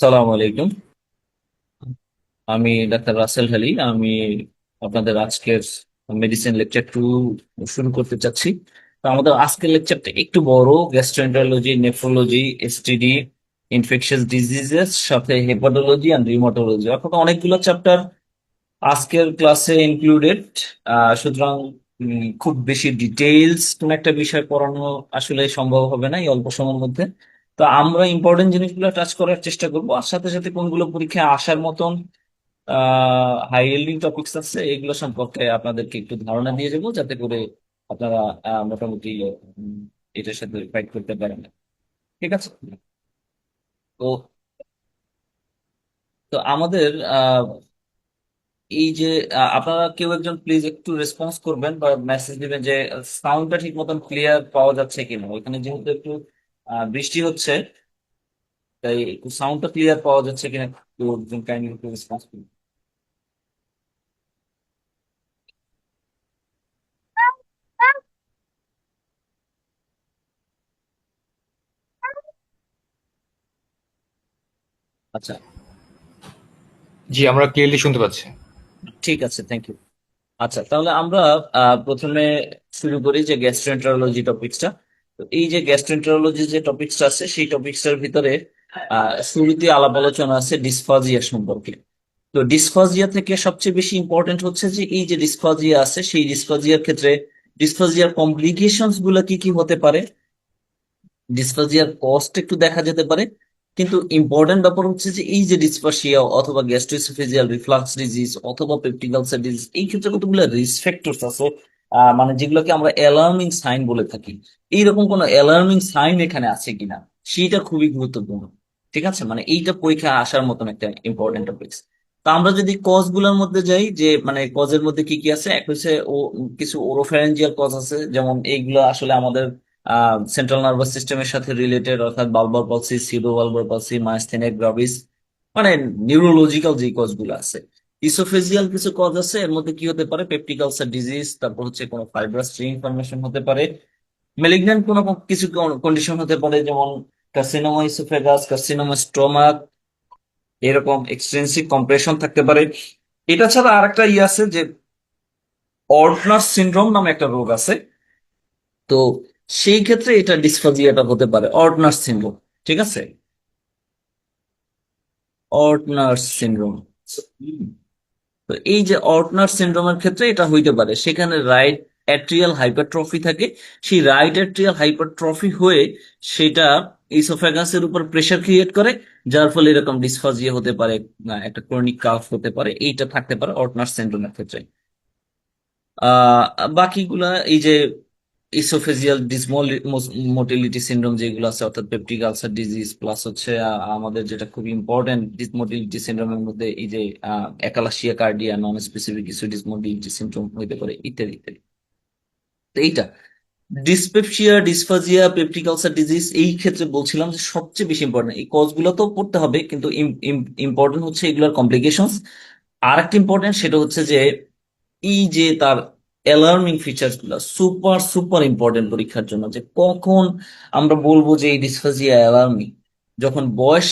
সালাম আলাইকুম। আমি ডাক্তার রাসেল হালি। আমি আপনাদের আজকের মেডিসিন লেকচার 2 শুরু করতে চাচ্ছি। তো আমাদের আজকের লেকচারটা একটু বড়, gastroenterology, nephrology, STD, infectious diseases, সাথে হেপাটোলজি অ্যান্ড রিউমাটোলজি, অর্থাৎ অনেকগুলো চ্যাপ্টার আজকের ক্লাসে ইনক্লুডেড। সুতরাং খুব বেশি ডিটেইলস কোন একটা বিষয় পড়ানো আসলে সম্ভব হবে না এই অল্প সময়ের মধ্যে। তো আমরা ইম্পর্টেন্ট জিনিসগুলো টাচ করার চেষ্টা করবো, আর সাথে সাথে কোনগুলো পরীক্ষায় আসার মতন হাই ইল্ডিং টপিকস আছে এগুলো সম্পর্কে আপনাদেরকে একটু ধারণা দিয়ে যাবো, যাতে করে আপনারা মোটামুটি উম, এটার সাথে ফাইট করতে পারেন। ঠিক আছে? তো তো আমাদের এই যে আপনারা কেউ একজন প্লিজ একটু রেসপন্স করবেন বা মেসেজ দিবেন যে সাউন্ডটা ঠিক মতন ক্লিয়ার পাওয়া যাচ্ছে কিনা। ওইখানে যেহেতু একটু বৃষ্টি হচ্ছে, তাই একটু সাউন্ডটা ক্লিয়ার পাওয়া যাচ্ছে কিনা একটু কাইন্ডলি একটু রেসপন্স করুন। আচ্ছা, জি, আমরা ক্লিয়ারলি শুনতে পাচ্ছি। ঠিক আছে, থ্যাংক ইউ। আচ্ছা, তাহলে আমরা প্রথমে শুরু করি যে গ্যাস্ট্রোএন্টারোলজি টপিকসটা। তো এই যে গ্যাস্ট্রোএন্টারোলজি যে টপিকসটা আছে, সেই টপিকসটার ভিতরে শুরুতে আলাপ আলোচনা আছে ডিসফাজিয়া সম্পর্কে। তো ডিসফাজিয়া থেকে সবচেয়ে বেশি ইম্পর্টেন্ট হচ্ছে যে এই যে ডিসফাজিয়া আছে, সেই ডিসফাজিয়ার ক্ষেত্রে ডিসফাজিয়ার কমপ্লিকেশনস গুলা কি কি হতে পারে, ডিসফাজিয়ার কস্ট একটু দেখা যেতে পারে। কিন্তু ইম্পর্টেন্ট ব্যাপার হচ্ছে যে এই যে ডিসফাসিয়া অথবা গ্যাস্ট্রোএসোফেজিয়াল রিফ্লাক্স ডিজিজ অথবা পেপটিক আলসার ডিজিজ, এই ক্ষেত্রে কতগুলো রিস্ক ফ্যাক্টরস আছে, মানে যেগুলোকে আমরা অ্যালার্মিং সাইন বলে থাকি। এইরকম কোনো অ্যালার্মিং সাইন এখানে আছে কিনা, সেইটা খুবই গুরুত্বপূর্ণ। ঠিক আছে, মানে এইটা পরীক্ষা আসার মতন একটা ইম্পর্টেন্ট টপিক। তা আমরা যদি কজ গুলোর মধ্যে যাই, যে মানে কজের মধ্যে কি কি আছে, এক হচ্ছে ও কিছু ওরোফ্যারেঞ্জিয়াল কজ আছে, যেমন এইগুলো আসলে আমাদের সেন্ট্রাল নার্ভাস সিস্টেমের সাথে রিলেটেড, অর্থাৎ বালবার পলসি, সিডো বালবার পলসি, মায়াস্থেনিয়া গ্রাভিস, মানে নিউরোলজিক্যাল যে কজ গুলো আছে। ইসোফেজিয়াল কিছু কজ আছে, এর মধ্যে কি হতে পারে, পেপটিক আলসার ডিজিজ, তারপর হচ্ছে কোনো ফাইব্রাস রি ইনফরমেশন হতে পারে, মেলিগন্যান্ট কোনো কিছু কন্ডিশন হতে পারে, যেমন কার্সিনোমা ইসোফেগাস, কার্সিনোমা স্টোমাক, এরকম এক্সটেন্সিভ কম্প্রেশন থাকতে পারে। এটা ছাড়া আরেকটা ইয়ে আছে যে অর্টনার সিনড্রোম নামে একটা রোগ আছে। তো সেই ক্ষেত্রে এটা ডিসফাজিয়াটা হতে পারে, অর্টনার সিনড্রোম। ঠিক আছে, অর্টনার সিনড্রোম। তো এই যে অর্টনার সিনড্রোমের ক্ষেত্রে এটা হইতে পারে, সেখানে রাইট অ্যাট্রিয়াল হাইপারট্রফি থাকে। সেই রাইট অ্যাট্রিয়াল হাইপারট্রফি হয়ে সেটা ইসোফ্যাগাসের উপর প্রেসার ক্রিয়েট করে, যার ফলে এরকম ডিসফাজিয়া হতে পারে, একটা ক্রনিক কাফ হতে পারে, এইটা থাকতে পারে অর্টনার সিনড্রোমের ক্ষেত্রে। আহ বাকিগুলা এই যে ইসোফেজিয়াল ডিসমোটিলিটি সিন্ড্রোম যেগুলো আছে, অর্থাৎ পেপটিক আলসার ডিজিজ, প্লাস হচ্ছে আমাদের যেটা খুব ইম্পর্টেন্ট ডিসমোটিলিটি সিন্ড্রোমের মধ্যে এই যে একালাসিয়া কার্ডিয়া, নন স্পেসিফিক কিছু ডিসমোটিলিটি সিন্ড্রোম হইতে পারে, ইত্যাদি ইত্যাদি। তো এইটা ডিসপেপসিয়া, ডিসফাজিয়া, পেপটিক আলসার ডিজিজ, এই ক্ষেত্রে বলছিলাম যে সবচেয়ে বেশি ইম্পর্টেন্ট, এই কজগুলো তো পড়তে হবে, কিন্তু ইম্পর্টেন্ট হচ্ছে এগুলোর কমপ্লিকেশনস। আর একটা ইম্পর্টেন্ট সেটা হচ্ছে যে এই যে তার অ্যালার্মিং ফিচার্স গুলা সুপার সুপার ইম্পর্টেন্ট পরীক্ষার জন্য, যে কখন আমরা বলবো যে এই ডিসফেজিয়া অ্যালার্মিং, যখন বয়স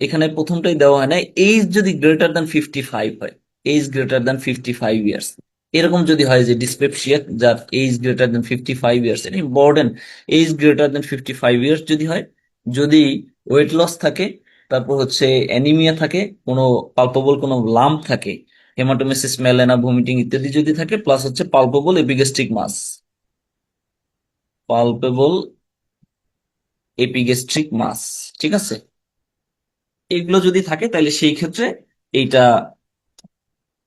এখানে প্রথমটাই দেওয়া হয় না, এইজ যদি গ্রেটার দ্যান 55 হয়, এইজ গ্রেটার দ্যান 55 ইয়ার্স, এরকম যদি হয় যে ডিসপেপসিয়া যার এইজ গ্রেটার দ্যান 55 ইয়ার্স, এটা important. Age greater than 55 years যদি হয়, যদি ওয়েট লস থাকে, তারপর হচ্ছে অ্যানিমিয়া থাকে, কোনো পালপেবল কোনো লাম্প থাকে, হেমাটোমেসিস, মেলেনা, ভমিটিং ইত্যাদি যদি থাকে, প্লাস হচ্ছে পালপেবল এপিগ্যাস্ট্রিক মাস, পালপেবল এপিগ্যাস্ট্রিক মাস, ঠিক আছে, এগুলো যদি থাকে তাহলে সেই ক্ষেত্রে এইটা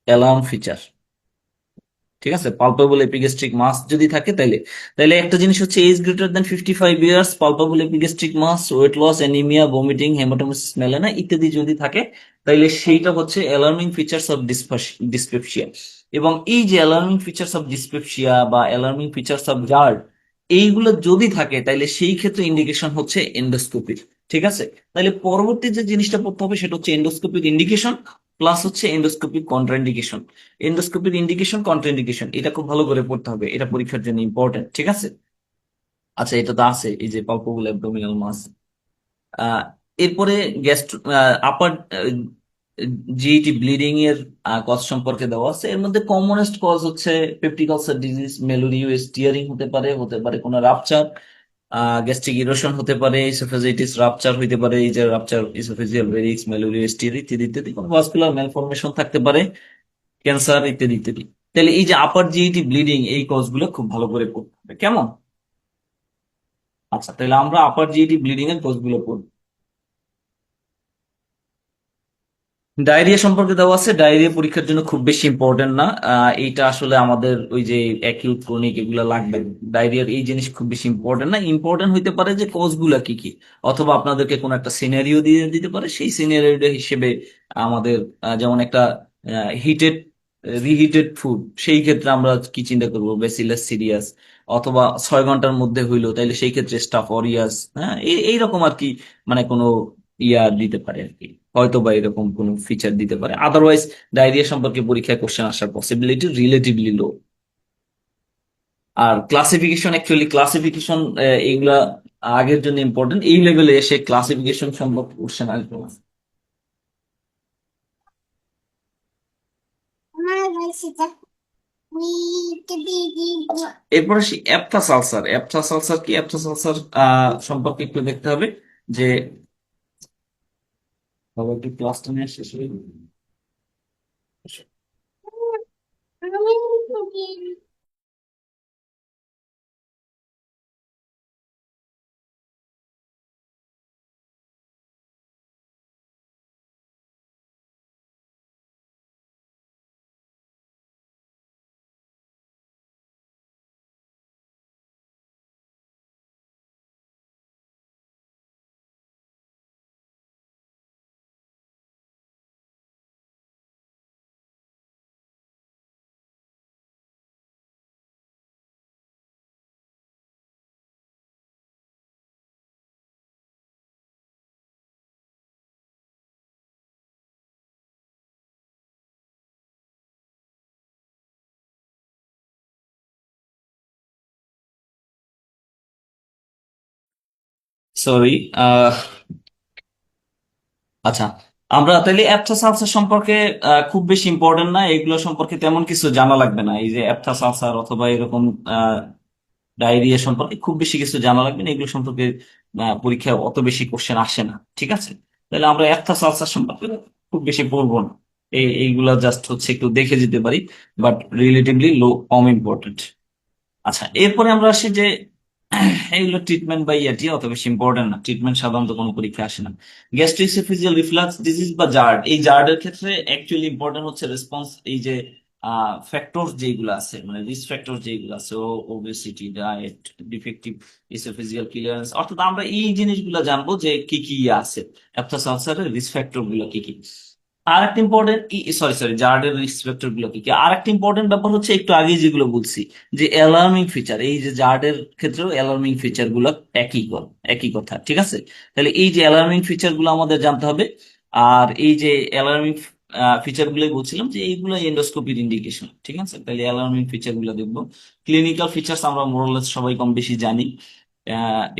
অ্যালার্ম ফিচার। ঠিক আছে, পালপেবল এপিগ্যাস্ট্রিক মাস যদি থাকে তাইলে, একটা জিনিস হচ্ছে age greater than 55 years, palpable epigastric mass, weight loss, anaemia, vomiting, haematemesis, melaena ইত্যাদি যদি থাকে, তাইলে সেইটা হচ্ছে অ্যালার্মিং ফিচার্স অফ ডিসপেপসিয়া। এবং এই যে অ্যালার্মিং ফিচার্স অফ ডিসপেপসিয়া বা অ্যালার্মিং ফিচার্স অফ জার্ড, এইগুলো যদি থাকে তাইলে সেই ক্ষেত্রে ইন্ডিকেশন হচ্ছে এন্ডোস্কোপির। ঠিক আছে, তাহলে পরবর্তী যে জিনিসটা পড়তে হবে সেটা হচ্ছে এন্ডোস্কোপিক ইন্ডিকেশন, প্লাস হচ্ছে এন্ডোস্কোপিক কন্ট্রাইন্ডিকেশন। এন্ডোস্কোপির ইন্ডিকেশন, কন্ট্রাইন্ডিকেশন, এটা খুব ভালো করে পড়তে হবে, এটা পরীক্ষার জন্য ইম্পর্টেন্ট। ঠিক আছে, আচ্ছা, এটা তো আছে এই যে পালপেবল অ্যাবডোমিনাল মাস। এরপরে গ্যাস্ট্রো আপার জিইটি ব্লিডিং এর কজ সম্পর্কে দেওয়া আছে। এর মধ্যে কমনেস্ট কজ হচ্ছে পেপটিক আলসার ডিজিজ, মেলোরিও স্টিয়ারিং হতে পারে কোনো রাপচার, গ্যাস্ট্রিক ইরোশন হতে পারে, ইসোফেজিটিস রাপচার হতে পারে, এই যে রাপচার ইসোফেজিয়াল ভেরিক্স, মেলোরিও স্টিয়ারি ইত্যাদি ইত্যাদি, কোনো ভাস্কুলার ম্যালফরমেশন থাকতে পারে, ক্যান্সার ইত্যাদি ইত্যাদি। তাহলে এই যে আপার জিইটি ব্লিডিং এই কজগুলো খুব ভালো করে পড়তে হবে, কেমন? আচ্ছা, তাহলে আমরা আপার জিইটি ব্লিডিং এর কজগুলো পড়ব। ডায়রিয়া সম্পর্কে দেওয়া আছে। ডায়রিয়া পরীক্ষার জন্য খুব বেশি ইম্পর্টেন্ট না, এইটা আসলে আমাদের ওই যে অ্যাকিউট ক্রনিক এগুলো লাগবে। ডায়রিয়ার এই জিনিস খুব বেশি ইম্পর্টেন্ট না। ইম্পর্টেন্ট হইতে পারে যে কজ গুলা কি কি, অথবা আপনাদেরকে কোনো একটা সিনারিও দিয়ে দিতে পারে, সেই সিনারিও হিসেবে আমাদের যেমন একটা হিটেড রিহিটেড ফুড, সেই ক্ষেত্রে আমরা কি চিন্তা করবো, বেসিলাস সিরিয়াস, অথবা 6 ঘন্টার মধ্যে হইলো তাইলে সেই ক্ষেত্রে স্টাফ অরিয়াস। হ্যাঁ, এইরকম আর কি, মানে কোনো ইয়া দিতে পারে আর কি, হয়তো বা এরকম কোনো ফিচার দিতে পারে। আদারওয়াইজ ডায়রিয়া সম্পর্কে পরীক্ষায় কোশ্চেন আসার পসিবিলিটি রিলেটিভলি লো। আর ক্লাসিফিকেশন, অ্যাকচুয়ালি ক্লাসিফিকেশন এইগুলা আগের জন্য ইম্পর্টেন্ট, এই লেভেলে এসে ক্লাসিফিকেশন সম্পর্কে কোশ্চেন আসবে না। এরপর আসি অ্যাপথাস আলসার। অ্যাপথাস আলসার কি? অ্যাপথাস আলসার সম্পর্কে একটু দেখতে হবে যে, বাবা একটু ক্লাসটা নিয়ে শেষ হয়ে গেল। সরি। আচ্ছা, আমরা তাহলে অ্যাপথা সালসার সম্পর্কে খুব বেশি ইম্পর্টেন্ট না, এগুলো সম্পর্কে তেমন কিছু জানা লাগবে না। এই যে অ্যাপথা সালসার অথবা এরকম ডায়রিয়া সম্পর্কে খুব বেশি কিছু জানা লাগবে না, এগুলো সম্পর্কে পরীক্ষায় অত বেশি কোশ্চেন আসে না। ঠিক আছে, তাহলে আমরা অ্যাপথা সালসার সম্পর্কে খুব বেশি পড়বো না। এইগুলা জাস্ট হচ্ছে একটু দেখে যেতে পারি, but relatively low, com important. আচ্ছা, এরপরে আমরা আসি যে এইগুলো ট্রিটমেন্ট বা ইয়াটি অত বেশি ইম্পর্টেন্ট না, ট্রিটমেন্ট সাধারণত কোনো পরীক্ষা আসে না। গ্যাস্ট্রিক রিফ্লাক্স ডিজিজ বা জার্ড, এই জার্ডের ক্ষেত্রে অ্যাকচুয়ালি ইম্পর্টেন্ট হচ্ছে রেসপন্স, এই যে ফ্যাক্টর যেগুলো আছে, মানে রিস্ক ফ্যাক্টর যেগুলো আছে, obesity, diet, defective oesophageal clearance, অর্থাৎ আমরা এই জিনিসগুলো জানবো যে কি কি আছে, অ্যাপথাস আলসারের রিস্ক ফ্যাক্টর গুলো কি কি। আর একটা ইম্পর্টেন্ট, সরি সরি, জার্ডের রিস্ক ফ্যাক্টর গুলো কি কি, আর একটা ইম্পর্টেন্ট ব্যাপার হচ্ছে একটু আগে যেগুলো বলছি, যে অ্যালার্মিং ফিচার, এই যে জার্ডের ক্ষেত্রেও অ্যালার্মিং ফিচার গুলো একই কথা। ঠিক আছে, তাহলে এই যে অ্যালার্মিং ফিচার গুলো আমাদের জানতে হবে। আর এই যে অ্যালার্মিং ফিচার গুলোই বলছিলাম যে এইগুলো এন্ডোস্কোপির ইন্ডিকেশন। ঠিক আছে, তাহলে অ্যালার্মিং ফিচার গুলো দেখবো। ক্লিনিক্যাল ফিচার্স আমরা মোরলেস সবাই কম বেশি জানি।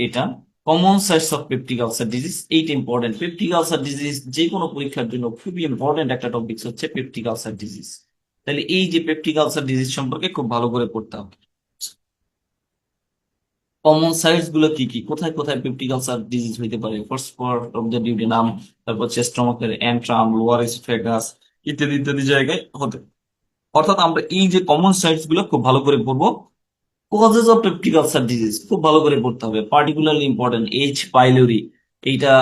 এটা common sites of peptic ulcer disease, এইটা ইম্পর্টেন্ট। পেপটিক আলসার ডিজিজ যে কোনো পরীক্ষার জন্য খুবই ইম্পর্টেন্ট একটা টপিক হচ্ছে পেপটিক আলসার ডিজিজ। তাহলে এই যে পেপটিক আলসার ডিজিজ সম্পর্কে খুব ভালো করে পড়তে হবে। কমন সাইটস গুলো কি কি, কোথায় কোথায় পেপটিক আলসার ডিজিজ হইতে পারে? First part of the duodenum, তারপর স্টমাকের অ্যান্ট্রাম, লোয়ার এসোফেগাস ইত্যাদি ইত্যাদি জায়গায় হতে। অর্থাৎ আমরা এই যে কমন সাইটস গুলো খুব ভালো করে পড়বো। Causes of peptic ulcer disease খুব ভালো করে পড়তে হবে, পার্টিকুলারলি ইম্পর্টেন্ট এইচ পাইলোরি। এইটা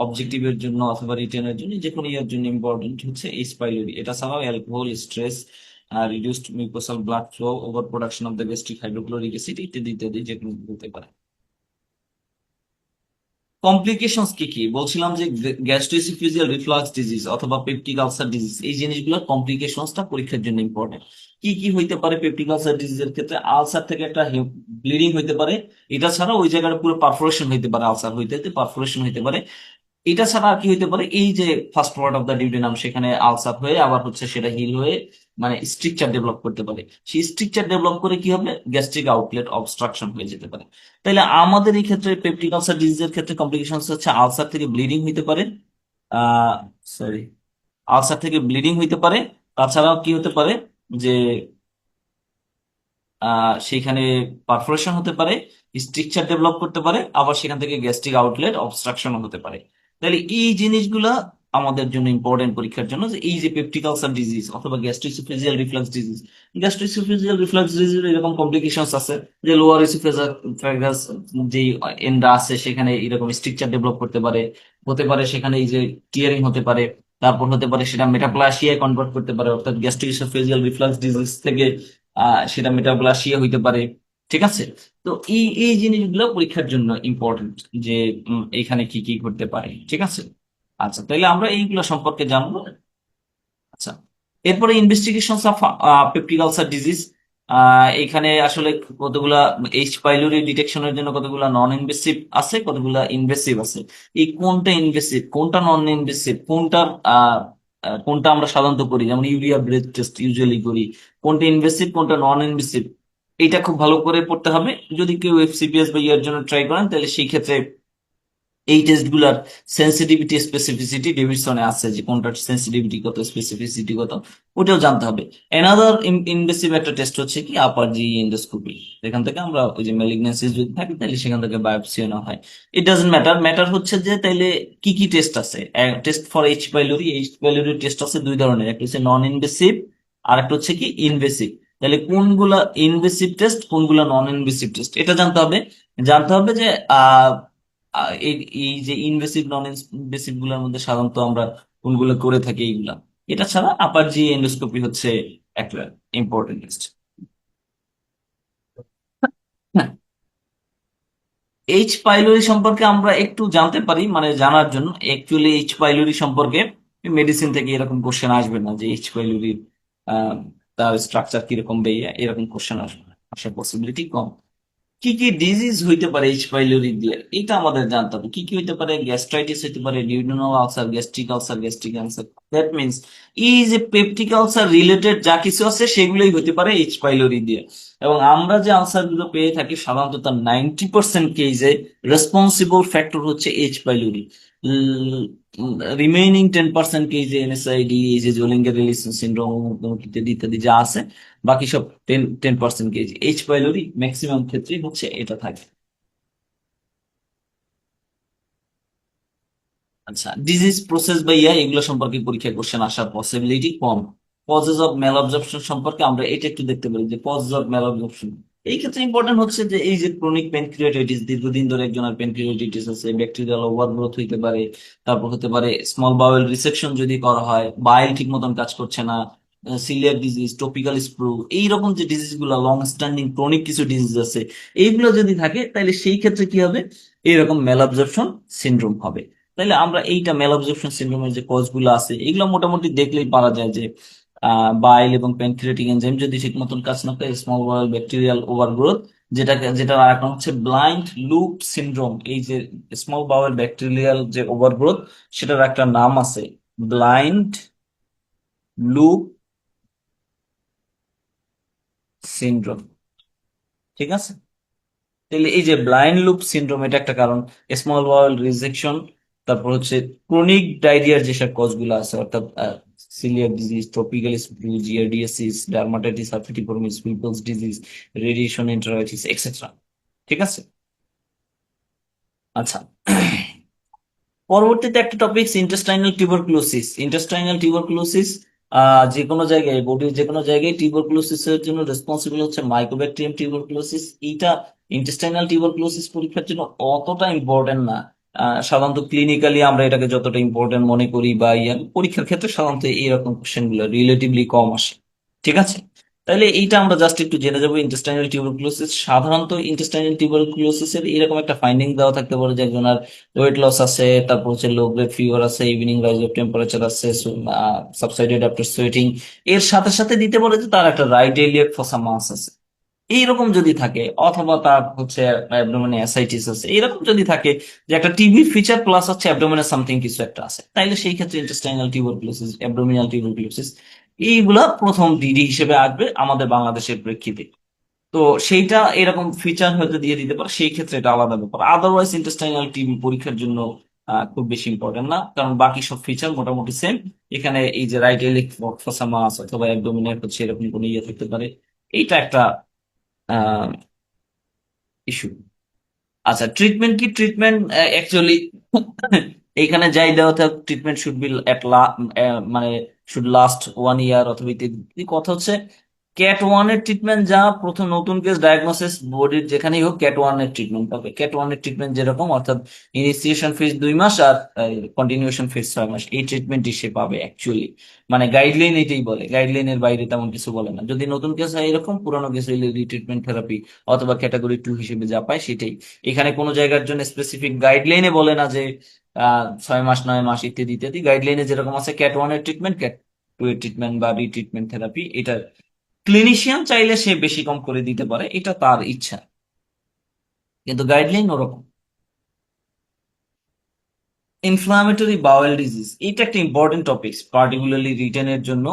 অবজেক্টিভের জন্য অথবা রিটেনের জন্য, যে কোনো ইয়ার জন্য ইম্পর্টেন্ট হচ্ছে এইচ পাইলোরি। এটা ছাড়াও alcohol, stress, reduced mucosal blood flow, over production of the gastric hydrochloric acid ইত্যাদি ইত্যাদি, যে কোনো বলতে পারে। কমপ্লিকেশনস কি কি বলছিলাম, যে গ্যাস্ট্রোএসোফেজিয়াল রিফ্লাক্স ডিজিজ অথবা পেপটিক আলসার ডিজিজ, এই জিনিসগুলোর কমপ্লিকেশনসটা পরীক্ষার জন্য ইম্পর্টেন্ট। কি কি হইতে পারে পেপটিক আলসার ডিজিজের ক্ষেত্রে? আলসার থেকে একটা ব্লিডিং হইতে পারে, এটা ছাড়া ওই জায়গাটা পুরো পারফোরেশন হইতে পারে, আলসার হইতে হইতে পারফোরেশন হইতে পারে। এটা ছাড়া আর কি হইতে পারে, এই যে first part of the duodenum সেখানে আলসার হয়ে আবার হচ্ছে সেটা হিল হয়ে মানে স্ট্রিকচার ডেভেলপ করতে পারে, সেই স্ট্রিকচার ডেভেলপ করে কি হবে, গ্যাস্ট্রিক আউটলেট অবস্ট্রাকশন হয়ে যেতে পারে। তাইলে আমাদের এই ক্ষেত্রে পেপটিক আলসার ডিজিজের ক্ষেত্রে কমপ্লিকেশন হচ্ছে আলসার থেকে ব্লিডিং হইতে পারে, আহ সরি, আলসার থেকে ব্লিডিং হইতে পারে। তাছাড়াও কি হতে পারে যে সেখানে পারফোরেশন হতে পারে, স্ট্রিকচার ডেভেলপ করতে পারে, আবার সেখান থেকে গ্যাস্ট্রিক আউটলেট অবস্ট্রাকশন হতে পারে। তাহলে এই জিনিসগুলা আমাদের জন্য ইম্পর্টেন্ট পরীক্ষার জন্য, যে এই যে পেপটিক আলসার ডিজিজ অথবা গ্যাস্ট্রিসোফেজিয়াল রিফ্লাক্স ডিজিজ, গ্যাস্ট্রিসোফেজিয়াল রিফ্লাক্স ডিজিজের এরকম কমপ্লিকেশনস আছে যে লোয়ার ইসোফেগাস যে এন্ডা আছে সেখানে এরকম স্ট্রিকচার ডেভেলপ করতে পারে, হতে পারে সেখানে এই যে টিয়ারিং হতে পারে, তারপর হতে পারে সেটা মেটাপ্লাসিয়ায় কনভার্ট করতে পারে, অর্থাৎ গ্যাস্ট্রিসোফেজিয়াল রিফ্লাক্স ডিজিজ থেকে সেটা মেটাপ্লাসিয়া হইতে পারে। ঠিক আছে, তো এই এই জিনিসগুলো পরীক্ষার জন্য ইম্পর্টেন্ট, যে এখানে কি কি করতে পারে। ঠিক আছে, আচ্ছা তাহলে আমরা এইগুলো সম্পর্কে জানবো। আচ্ছা, এরপরে investigation of peptic ulcer disease. এখানে আসলে কতগুলা এইচ পাইলোরি ডিটেকশনের জন্য কতগুলা নন ইনভেসিভ আছে, কতগুলা ইনভেসিভ আছে। এই কোনটা ইনভেসিভ কোনটা নন ইনভেসিভ কোনটার কোনটা আমরা সাধারণত করি, যেমন ইউরিয়া ব্রেথ টেস্ট ইউজুয়ালি করি, কোনটা ইনভেসিভ কোনটা নন ইনভেসিভ, এটা খুব ভালো করে পড়তে হবে। যদি কেউ এফসিপিএস বা ইয়ার জন্য ট্রাই করেন তাহলে সেই ক্ষেত্রে এই টেস্টগুলার সেন্সিটিভিটি স্পেসিফিসিটি ডেভিডসনে আছে, যে কোনটার সেন্সিটিভিটি কত স্পেসিফিসিটি কত, ওটাও জানতে হবে। এনাদার ইনভেসিভ একটা টেস্ট হচ্ছে কি আপার জি এন্ডোস্কোপি, এখান থেকে আমরা ওই যে ম্যালিগনেন্সিস যদি থাকে তাহলে সেখান থেকে বায়োপসি নেওয়া হয়। ইট ডাজন্ট ম্যাটার, ম্যাটার হচ্ছে যে তাইলে কি কি টেস্ট আছে। Test for H pylori, H pylori test আছে দুই ধরনের, একটা হচ্ছে নন ইনভেসিভ আর একটা হচ্ছে কি ইনভেসিভ। তাহলে কোনগুলা ইনভেসিভ টেস্ট কোনগুলা নন ইনভেসিভ টেস্ট এটা জানতে হবে। জানতে হবে যে এই এই যে ইনভেসিভ নন ইনভেসিভ গুলোর মধ্যে সাধারণত আমরা কোনগুলো করে থাকি এইগুলা। এটা ছাড়া আপার জি এন্ডোস্কোপি হচ্ছে একটা ইম্পর্টেন্ট টেস্ট। এইচ পাইলোরি সম্পর্কে আমরা একটু জানতে পারি, মানে জানার জন্য অ্যাকচুয়ালি এইচ পাইলোরি সম্পর্কে মেডিসিন থেকে এরকম কোশ্চেন আসবে না যে এইচ পাইলোরির তার স্ট্রাকচার কিরকম এরকম কোশ্চেন আসবে না, আসার পসিবিলিটি কম। কি কি ডিজিজ হইতে পারে এইচ পাইলোরি দিয়ে এটা আমাদের জানতে হবে। কি কি হইতে পারে, গ্যাস্ট্রাইটিস হইতে পারে, duodenal ulcer, gastric ulcer. That means এই যে পেপটিক আলসার রিলেটেড যা কিছু আছে সেগুলোই হতে পারে এইচ পাইলোরি দিয়ে। এবং আমরা যে আলসার গুলো পেয়ে থাকি সাধারণত তার 90% কেসে রেসপন্সিবল ফ্যাক্টর হচ্ছে এইচ পাইলোরি। রিমেইনিং 10% কেসে এনএসআইডি, এই যে জোলিঙ্গার রিলিজ সিন্ড্রোম ইত্যাদি ইত্যাদি যা আছে, বাকি সব 10% কেজি। এইচ পাইলোরি ম্যাক্সিমাম ক্ষেত্রে হচ্ছে এটা থাকে। আচ্ছা, ডিজিজ প্রসেস বা ইয়া এগুলো সম্পর্কে পরীক্ষা কোশ্চেন আসার পসিবিলিটি কম। কজেস অফ ম্যাল অবজর্পশন সম্পর্কে আমরা এটা একটু দেখতে পারি, যে কজেস অফ ম্যাল অবজর্পশন এই ক্ষেত্রে ইম্পর্টেন্ট হচ্ছে যে এই যে ক্রনিক প্যানক্রিয়াটাইটিস, দীর্ঘদিন ধরে একজনের প্যানক্রিয়াটাইটিস আছে, ব্যাকটেরিয়াল ওভারগ্রোথ হইতে পারে, তারপর হতে পারে স্মল বাওয়েল রিসেকশন যদি করা হয়, বাইল ঠিক মতন কাজ করছে না, সিলিয়াক ডিজিজ, টপিক্যাল স্প্রু, এইরকম যে ডিজিজ গুলো লং স্ট্যান্ডিং ক্রনিক কিছু ডিজিজ আছে, এইগুলো যদি থাকে তাহলে সেই ক্ষেত্রে কি হবে, এইরকম ম্যাল অবজর্পশন সিনড্রোম হবে। তাইলে আমরা এইটা ম্যাল অবজর্পশন সিনড্রোমের যে কজ গুলো আছে এগুলো মোটামুটি দেখলেই পারা যায় যে বাইল এবং প্যানক্রিয়াটিক এনজাইম যদি ঠিক মতন কাজ না করে, স্মল বাওয়েল ব্যাকটেরিয়াল ওভারগ্রোথ, যেটা আর একটা হচ্ছে ব্লাইন্ড লুপ সিনড্রোম। এই যে স্মল বাওয়েল ব্যাকটেরিয়াল যে ওভারগ্রোথ সেটার একটা নাম আছে, ব্লাইন্ড লুপ সিনড্রোম। ঠিক আছে, তাহলে এই যে ব্লাইন্ড লুপ সিনড্রোম এটা একটা কারণ, স্মল বাওয়েল রিজেকশন, তারপর হচ্ছে ক্রনিক ডায়রিয়ার যেসব কজগুলো আছে, অর্থাৎ coeliac disease, tropical sprue, giardiasis, dermatitis herpetiformis, Whipple's disease, radiation enteritis etcetera. ঠিক আছে, আচ্ছা। পরবর্তীতে একটা topic intestinal tuberculosis. Intestinal tuberculosis যে কোনো জায়গায়, বডির যে কোনো জায়গায় টিউবারকুলোসিস এর জন্য রেসপন্সিবল হচ্ছে মাইকোব্যাকটেরিয়াম টিউবারকুলোসিস। এইটা ইন্টেস্টাইনাল টিউবারকুলোসিস পরীক্ষার জন্য অতটা ইম্পর্টেন্ট না। সাধারণত ক্লিনিক্যালি আমরা এটাকে যতটা ইম্পর্টেন্ট মনে করি বা পরীক্ষার ক্ষেত্রে সাধারণত এইরকম কোশ্চেন গুলো রিলেটিভলি কম আসে। ঠিক আছে, তাহলে এইটা আমরা জাস্ট একটু জেনে যাবো। ইন্টেস্টাইনাল টিউবারকুলোসিস, সাধারণত ইন্টেস্টাইনাল টিউবারকুলোসিস এর এরকম একটা ফাইন্ডিং দেওয়া থাকতে পারে যে একজনের ওয়েট লস আছে, তারপর হচ্ছে লো গ্রেড ফিভার আছে, ইভিনিং রাইজ অফ টেম্পারেচার আছে, সাবসাইডেড আফটার সোয়েটিং। এর সাথে সাথে দিতে পারে যে তার একটা রাইট এলিয়াক ফসা মাস আছে। এইরকম যদি থাকে, অথবা তার হচ্ছে অ্যাবডোমেনে অ্যাসাইটিস আছে, এরকম যদি থাকে যে একটা টিবির ফিচার প্লাস হচ্ছে অ্যাবডোমেনে সামথিং কিছু একটা আছে, তাইলে সেই ক্ষেত্রে ইন্টেস্টাইনাল টিউবারকুলোসিস, অ্যাবডোমিনাল টিউবারকুলোসিস এইগুলা প্রথম ডিডি হিসেবে আসবে আমাদের বাংলাদেশের প্রেক্ষিতে। তো সেইটা এরকম ফিচার হয়তো দিয়ে দিতে পারে, সেই ক্ষেত্রে এটা আলাদা ব্যাপার। আদারওয়াইজ ইন্টেস্টাইনাল টিবি পরীক্ষার জন্য খুব বেশি ইম্পর্টেন্ট না, কারণ বাকি সব ফিচার মোটামুটি সেম। এখানে এই যে রাইট এলিক ফসামাস অথবা অ্যাবডোমিনের হচ্ছে এরকম কোনো ইয়ে থাকতে পারে, এইটা একটা ইস্যু। আচ্ছা, ট্রিটমেন্ট কি? ট্রিটমেন্ট অ্যাকচুয়ালি এইখানে যাই দেওয়া থাক, ট্রিটমেন্ট শুড বি মানে শুড লাস্ট 1 ইয়ার অথবা ইত্যাদি। কথা হচ্ছে ক্যাট ওয়ান এর ট্রিটমেন্ট যা প্রথম নতুন কেস ডায়াগনোসিস বডির যেখানেই হোক, ক্যাট ওয়ান এর ট্রিটমেন্ট পাবে। ক্যাট ওয়ান এর ট্রিটমেন্ট যেরকম, অর্থাৎ ইনিশিয়েশন ফেজ 2 মাস আর কন্টিনিউশন ফেজ 6 মাস, এই ট্রিটমেন্টই সে পাবে অ্যাকচুয়ালি। মানে গাইডলাইন এটাই বলে, গাইডলাইনের বাইরে তেমন কিছু বলে না। যদি নতুন কেস হয় এরকম, পুরানো কেস হইলে রিট্রিটমেন্ট থেরাপি অথবা ক্যাটাগরি 2 হিসেবে যা পায় সেটাই। এখানে কোনো জায়গার জন্য স্পেসিফিক গাইডলাইনে বলে না যে 6 মাস 9 মাস ইত্যাদি ইত্যাদি। গাইডলাইনে যেরকম আছে ক্যাট ওয়ান এর ট্রিটমেন্ট, ক্যাট টু এর ট্রিটমেন্ট বা রিট্রিটমেন্ট থেরাপি, এটা ক্লিনিশিয়ান চাইলে সে বেশি কম করে দিতে পারে, এটা তার ইচ্ছা, কিন্তু গাইডলাইন ওরকম। ইনফ্লামেটরি বাওয়েল ডিজিজ, এটা একটা ইম্পর্টেন্ট টপিক, পার্টিকুলারলি রিটেনের জন্য,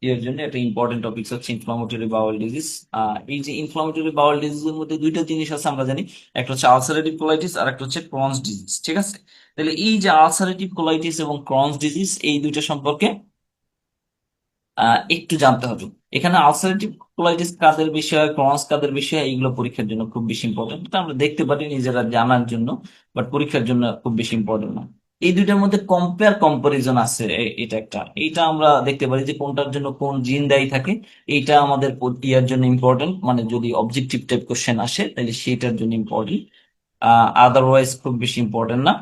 এর জন্য একটা ইম্পর্টেন্ট টপিক হচ্ছে ইনফ্লামেটরি বাওয়েল ডিজিজ। এই যে ইনফ্লামেটরি বাওয়েল ডিজিজের মধ্যে দুইটা জিনিস আছে আমরা জানি, একটা হচ্ছে আলসারেটিভ কোলাইটিস আর একটা হচ্ছে ক্রনস ডিজিজ, ঠিক আছে? তাহলে এই যে আলসারেটিভ কোলাইটিস এবং ক্রনস ডিজিজ, এই দুইটা সম্পর্কে একটু জানতে হবে। এখানে আলসারেটিভ কোলাইটিস কাদের বিষয়, ক্রনস কাদের বিষয়, এইগুলো পরীক্ষার জন্য খুব বেশি ইম্পর্টেন্ট। আমরা দেখতে পারি নিজেরা জানার জন্য, বাট পরীক্ষার জন্য খুব বেশি ইম্পর্টেন্ট না। এই দুইটার মধ্যে কম্পেয়ার কম্পারিজন আছে, এটা একটা, এইটা আমরা দেখতে পারি যে কোনটার জন্য কোন জিন দায়ী থাকে। এইটা আমাদের ইয়ার জন্য ইম্পর্টেন্ট, মানে যদি অবজেক্টিভ টাইপ কোশ্চেন আসে তাহলে সেইটার জন্য ইম্পর্টেন্ট। আদারওয়াইজ খুব বেশি ইম্পর্টেন্ট না।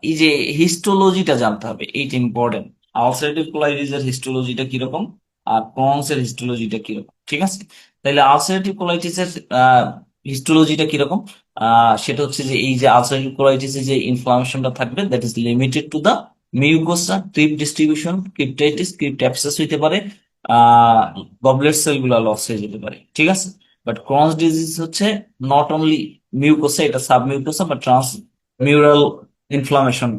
এই যে হিস্টোলজিটা জানতে হবে, এইটা ইম্পর্টেন্ট। আলসারেটিভ কোলাইটিসের হিস্টোলজিটা কিরকম আর ক্রনস এর হিস্টোলজিটা কিরকম, ঠিক আছে? তাহলে আলসারেটিভ কোলাইটিসের হিস্টোলজিটা কিরকম? সেটা হচ্ছে যে এই যে আলসারেটিভ কোলাইটিসে যে ইনফ্লামেশনটা থাকবে, that is limited to the mucosa, crypt distribution, cryptitis, crypt abscess হইতে পারে, গবলেট সেল গুলা লস হয়ে যেতে পারে, ঠিক আছে? বাট ক্রনস ডিজিজ হচ্ছে নট অনলি মিউকোসা, এটা সাব মিউকোসা বা ট্রান্স মিউরাল ইনফ্লামেশন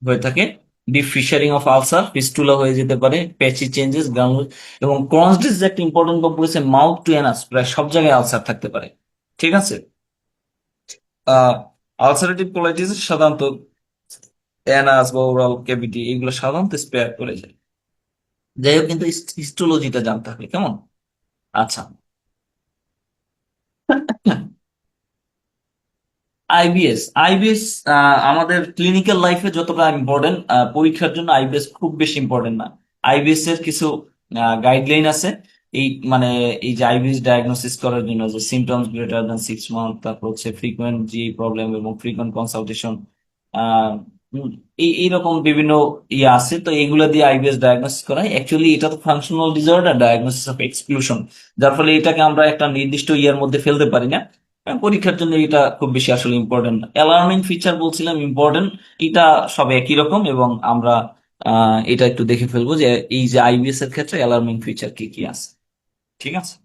হয়ে থাকে। ডিপ ফিশারিং অফ আলসার, ফিস্টুলা হয়ে যেতে পারে, প্যাচি চেঞ্জেস, গ্রানুল। এবং ক্রনস ডিজিজ একটা ইম্পর্টেন্ট গল্প হচ্ছে মাউথ টু এনাস, প্রায় সব জায়গায় আলসার থাকতে পারে, ঠিক আছে? আলসারেটিভ কোলাইটিস সাধারণত অ্যানাস বা ওরাল ক্যাভিটি এগুলো সাধারণত স্পেয়ার করে যায়। যাই হোক, কিন্তু হিস্টোলজিটা জানতে হবে, কেমন? আচ্ছা, আইবিএস, আইবিএস আমাদের ক্লিনিক্যাল লাইফে যতটা ইম্পর্টেন্ট, পরীক্ষার জন্য আইবিএস খুব বেশি ইম্পর্টেন্ট না। আইবিএস এর কিছু গাইডলাইন আছে। এই মানে এই যে আইবিএস ডায়াগনোসিস করার জন্য যে সিমটমস গ্রেটার দ্যান 6 মান্থ, তারপর হচ্ছে ফ্রিকোয়েন্ট জি প্রবলেম এবং ফ্রিকোয়েন্ট কনসালটেশন, এই এইরকম বিভিন্ন ইয়ে আছে। তো এইগুলো দিয়ে আইবিএস ডায়াগনোসিস করা হয়। অ্যাকচুয়ালি এটা তো functional disorder, diagnosis of exclusion, যার ফলে এটাকে আমরা একটা নির্দিষ্ট ইয়ার মধ্যে ফেলতে পারি না। পরীক্ষার জন্য এটা খুব বেশি আসলে ইম্পর্টেন্ট। অ্যালার্মিং ফিচার বলছিলাম ইম্পর্টেন্ট, এটা সব একই রকম, এবং আমরা এটা একটু দেখে ফেলবো যে এই যে আইবিএস এর ক্ষেত্রে অ্যালার্মিং ফিচার কি কি আছে, ঠিক আছে?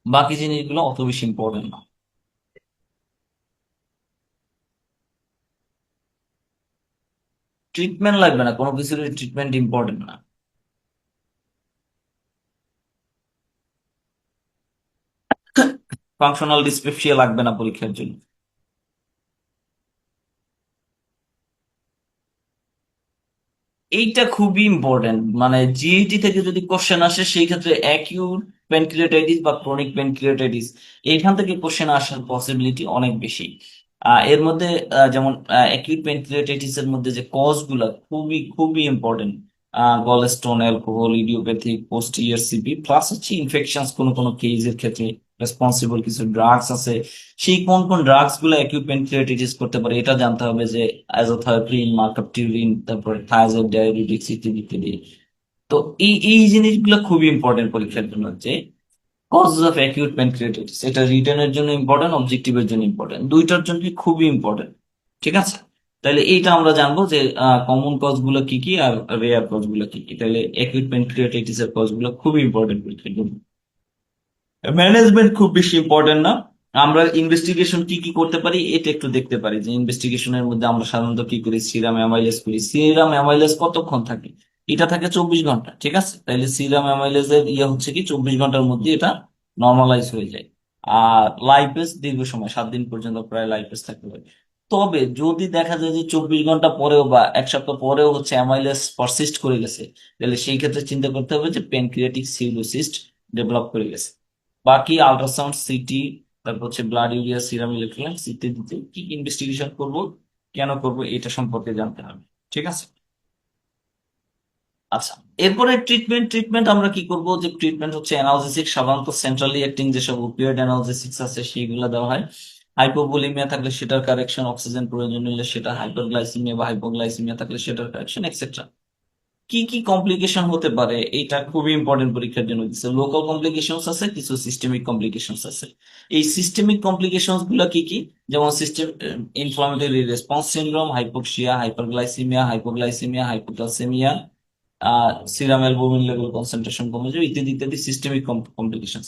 বাকি জিনিসগুলো অত বেশি ইম্পর্টেন্ট না। ট্রিটমেন্ট লাগবে না, কোনো কিছুর ট্রিটমেন্ট ইম্পর্টেন্ট না। ফাংশনাল ডিসপেপসিয়া লাগবে না পরীক্ষার জন্য। এইটা খুবই ইম্পর্টেন্ট, মানে জিইটি থেকে যদি কোশ্চেন আসে সেই ক্ষেত্রে অ্যাকিউট প্যানক্রিয়াটাইটিস বা ক্রনিক প্যানক্রিয়াটাইটিস, এইখান থেকে কোশ্চেন আসার পসিবিলিটি অনেক বেশি। এর মধ্যে যেমন অ্যাকিউট প্যানক্রিয়াটাইটিস এর মধ্যে যে কজ গুলা খুবই খুবই important, gallstone, alcohol, idiopathic, post ERCP, plus হচ্ছে ইনফেকশনস কোন কোন কেসের ক্ষেত্রে রেসপন্সিবল কিছু ড্রাগস আছে। সেই কোন কোন ড্রাগস গুলো অ্যাকিউট প্যানক্রিয়াটাইটিস করতে পারে এটা জানতে হবে, যে অ্যাজোথায়োপ্রিন, মার্কাপটিউরিন, তারপরে থায়াজাইড, ডায়াবেটিক্স ইত্যাদি ইত্যাদি। তো এই এই জিনিসগুলো খুবই ইম্পর্টেন্ট পরীক্ষার জন্য, যে কজ অফ অ্যাকিউট প্যানক্রিয়াটাইটিস, এটা রিটেনের জন্য ইম্পর্টেন্ট, অবজেক্টিভের জন্য ইম্পর্টেন্ট, দুইটার জন্য খুবই ইম্পর্টেন্ট, ঠিক আছে? তাহলে এইটা আমরা জানবো যে কমন কজ গুলো কি কি আর রেয়ার কজ গুলো কি কি। তাহলে অ্যাকিউট প্যানক্রিয়াটাইটিস এর কজ গুলো খুবই ইম্পর্টেন্ট পরীক্ষার জন্য। ম্যানেজমেন্ট খুব বেশি ইম্পর্টেন্ট না। আমরা ইনভেস্টিগেশন কি কি করতে পারি এটা একটু দেখতে পারি, যে ইনভেস্টিগেশনের মধ্যে আমরা সাধারণত কি করি, সিরাম অ্যামাইলেজ করি। সিরাম অ্যামাইলেজ কতক্ষণ থাকে? এটা থাকে 24 ঘন্টা, ঠিক আছে। তাইলে সিরাম অ্যামাইলেজের ইয়ে হচ্ছে কি 24 ঘন্টার মধ্যে এটা নর্মালাইজ হয়ে যায়। আর লাইপেজ দীর্ঘ সময় 7 দিন পর্যন্ত প্রায় লাইপেজ থাকতে পারে। তবে যদি দেখা যায় যে 24 ঘন্টা পরেও বা এক সপ্তাহ পরেও হচ্ছে অ্যামাইলেজ পারসিস্ট করে গেছে, তাহলে সেই ক্ষেত্রে চিন্তা করতে হবে যে প্যানক্রিয়াটিক সিরোসিস ডেভেলপ করে গেছে। বাকি আল্ট্রাসাউন্ড, সিটি, তারপর হচ্ছে ব্লাড ইউরিয়া, সিরাম ইলেকট্রোলাইটস ইত্যাদিতে কি ইনভেস্টিগেশন করব, কেন করব, এটা সম্পর্কে জানতে হবে, ঠিক আছে। আচ্ছা, এরপরে ট্রিটমেন্ট। ট্রিটমেন্ট আমরা কি করব, যে ট্রিটমেন্ট হচ্ছে অ্যানালজেসিক, সাধারণত সেন্ট্রালি অ্যাক্টিং যেসব ওপিওয়েড অ্যানালজেসিক্স আছে সেইগুলো দেওয়া হয়। হাইপোভোলিমিয়া থাকলে সেটার কারেকশন, অক্সিজেন প্রয়োজন হলে সেটা, হাইপারগ্লাইসিমিয়া বা হাইপোগ্লাইসিমিয়া থাকলে সেটার কারেকশন, এক্সেট্রা। কি কি কমপ্লিকেশন হতে পারে, এটা খুবই ইম্পর্টেন্ট পরীক্ষার জন্য। কিছু লোকাল কমপ্লিকেশনস আছে, কিছু সিস্টেমিক কমপ্লিকেশনস আছে। এই সিস্টেমিক কমপ্লিকেশনস গুলো কি কি? যেমন system inflammatory response syndrome, hypoxia, hyperglycaemia, hypoglycaemia, hypocalcaemia, serum albumin level concentration কমে যাবে, ইত্যাদি ইত্যাদি সিস্টেমিক কমপ্লিকেশনস।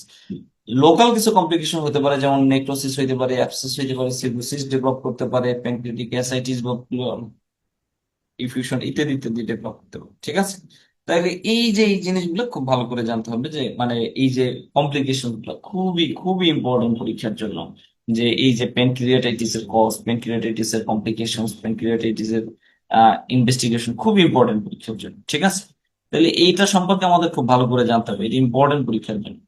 লোকাল কিছু কমপ্লিকেশন হতে পারে, যেমন নেক্রোসিস হইতে পারে, অ্যাবসেস হইতে পারে, সিরোসিস ডেভেলপ করতে পারে, প্যানক্রিয়াটিক অ্যাসাইটিস বা ইফিউশন ইত্যাদি ইত্যাদি ডেভেলপ করতে পারে, ঠিক আছে। তাহলে এই যে এই জিনিসগুলো খুব ভালো করে জানতে হবে, যে মানে এই যে কমপ্লিকেশন গুলো খুবই খুবই ইম্পর্টেন্ট পরীক্ষার জন্য। যে এই যে প্যানক্রিয়াটাইটিস এর কজ, প্যানক্রিয়াটাইটিস এর কমপ্লিকেশন, প্যানক্রিয়াটাইটিস এর ইনভেস্টিগেশন খুব ইম্পর্টেন্ট পরীক্ষার জন্য, ঠিক আছে। তাহলে এইটা সম্পর্কে আমাদের খুব ভালো করে জানতে হবে, এটা ইম্পর্টেন্ট পরীক্ষার জন্য।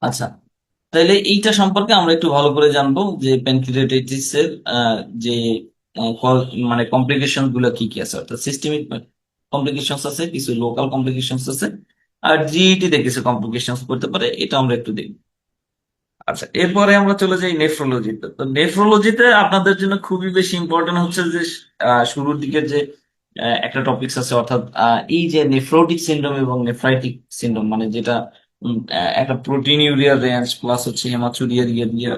আচ্ছা, তাইলে এইটা সম্পর্কে আমরা একটু ভালো করে জানবো, যে প্যানক্রিয়াটাইটিস এর যে মানে কমপ্লিকেশন গুলো কি কি আছে। অর্থাৎ সিস্টেমিক কমপ্লিকেশন আছে, কিছু লোকাল কমপ্লিকেশন আছে, আর জিইটি তে কিছু কমপ্লিকেশন করতে পারে, এটা আমরা একটু দেখব। আচ্ছা, এরপরে আমরা চলে যাই নেফ্রোলজিতে। তো নেফ্রোলজিতে আপনাদের জন্য খুবই বেশি ইম্পর্টেন্ট হচ্ছে যে শুরুর দিকে যে একটা টপিকস আছে, অর্থাৎ এই যে নেফ্রোটিক সিন্ড্রোম এবং নেফ্রাইটিক সিন্ড্রোম, মানে যেটা একটা প্রোটিন ইউরিয়া রেঞ্জ প্লাস হচ্ছে হেমাচুরিয়া দিয়ে দিয়ে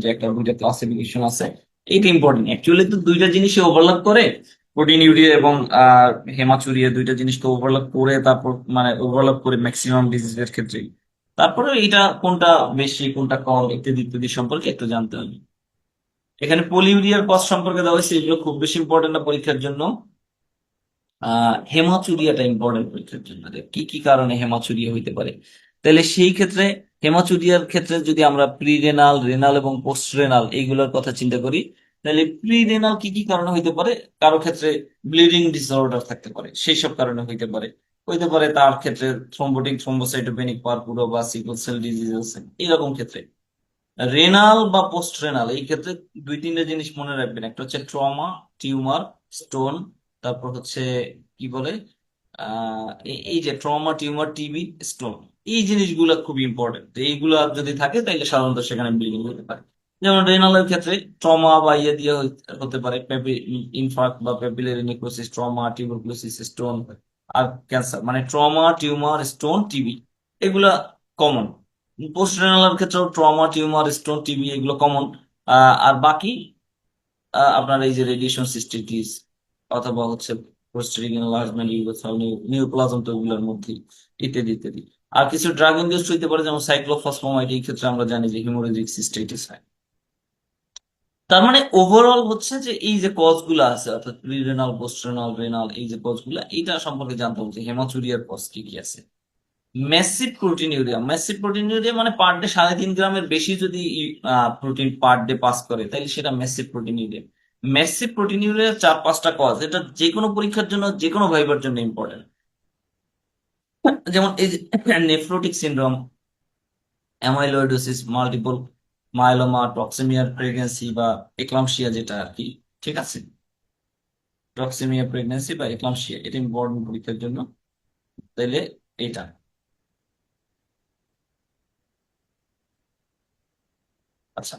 যে একটা দুইটা ক্লাসিফিকেশন আছে, এটা ইম্পর্টেন্ট। অ্যাকচুয়ালি তো দুইটা জিনিসই ওভারল্যাপ করে, প্রোটিন ইউরিয়া এবং হেমাচুরিয়া দুইটা জিনিসকে ওভারল্যাপ করে, তারপর মানে ওভারল্যাপ করে ম্যাক্সিমাম ডিজিজের ক্ষেত্রে। তারপরে এটা কোনটা বেশি কোনটা কম ইত্যাদি ইত্যাদি সম্পর্কে একটু জানতে হবে। এখানে পলিউরিয়ার কজ সম্পর্কে দেওয়া হয়েছে, এগুলো খুব বেশি ইম্পর্টেন্ট না পরীক্ষার জন্য। হেমাচুরিয়াটা ইম্পর্টেন্ট পরীক্ষার জন্য, যে কি কি কারণে হেমাচুরিয়া হইতে পারে। তাহলে সেই ক্ষেত্রে হেমাচুরিয়ার ক্ষেত্রে যদি আমরা প্রি রেনাল, রেনাল এবং পোস্ট রেনাল এইগুলোর কথা চিন্তা করি, তাহলে প্রি রেনাল কি কি কারণে হইতে পারে? কারো ক্ষেত্রে ব্লিডিং ডিসঅর্ডার থাকতে পারে, সেই সব কারণে হইতে পারে। হইতে পারে তার ক্ষেত্রে থ্রম্বোটিক থ্রম্বোসাইটোপেনিক পারপুরো বা সিকল সেল ডিজিজ আছে, এরকম ক্ষেত্রে। রেনাল বা পোস্ট রেনাল এই ক্ষেত্রে দুই তিনটা জিনিস মনে রাখবেন, একটা হচ্ছে ট্রমা, টিউমার, স্টোন, তারপর হচ্ছে কি বলে এই যে ট্রমা, টিউমার, টিবি, স্টোন, এই জিনিসগুলো খুব ইম্পর্টেন্ট। এইগুলা যদি থাকে তাহলে সাধারণত সেখানে ব্লিডিং হতে পারে। যেমন রেনালের ক্ষেত্রে ট্রমা বা ইয়ে দিয়ে হতে পারে, ইনফার্ক্ট বা papillary necrosis, trauma, tuberculosis, stone, আর ক্যান্সার। মানে ট্রমা, টিউমার, স্টোন, টিবি এগুলা কমন। পোস্ট রেনালার ক্ষেত্রেও ট্রমা, টিউমার, স্টোন, টিবি এগুলো কমন। আর বাকি আপনার এই যে রেডিয়েশন সিস্টিটিস অথবা হচ্ছে প্রোস্টেটিক এনলার্জমেন্ট, নিউপ্লাজম তো এগুলোর মধ্যে, ইত্যাদি ইত্যাদি। আর কিছু ড্রাগ ইনডিউসড হইতে পারে, যেমন সাইক্লোফসফামাইড, এই ক্ষেত্রে আমরা জানি যে হিমোরেজিক সিস্টাইটিস হয়। তার মানে ওভারঅল হচ্ছে যে এই যে কজ গুলো আছে, অর্থাৎ pre renal, post renal, renal, এই যে কজ গুলা, এইটা সম্পর্কে জানতে হবে যে হেমাচুরিয়ার কজ কি কি আছে। Massive proteinuria, massive protein urea মানে পার ডে 3.5 গ্রামের বেশি যদি প্রোটিন পার ডে পাস করে, তাহলে সেটা ম্যাসিভ প্রোটিন ইউরিয়া। ম্যাসিভ প্রোটিন ইউরিয়ার 4-5টা কজ, এটা যে কোনো পরীক্ষার জন্য, যে কোনো ভাইবার জন্য ইম্পর্টেন্ট। যেমন এই যে nephrotic syndrome, amyloidosis, multiple myeloma, টক্সেমিয়ার প্রেগনেন্সি বা এক্লাম্পসিয়া যেটা আর কি, ঠিক আছে। টক্সেমিয়া প্রেগনেন্সি বা এক্লাম্পসিয়া এটা ইম্পর্টেন্ট পরীক্ষার জন্য। তাইলে এটা, আচ্ছা,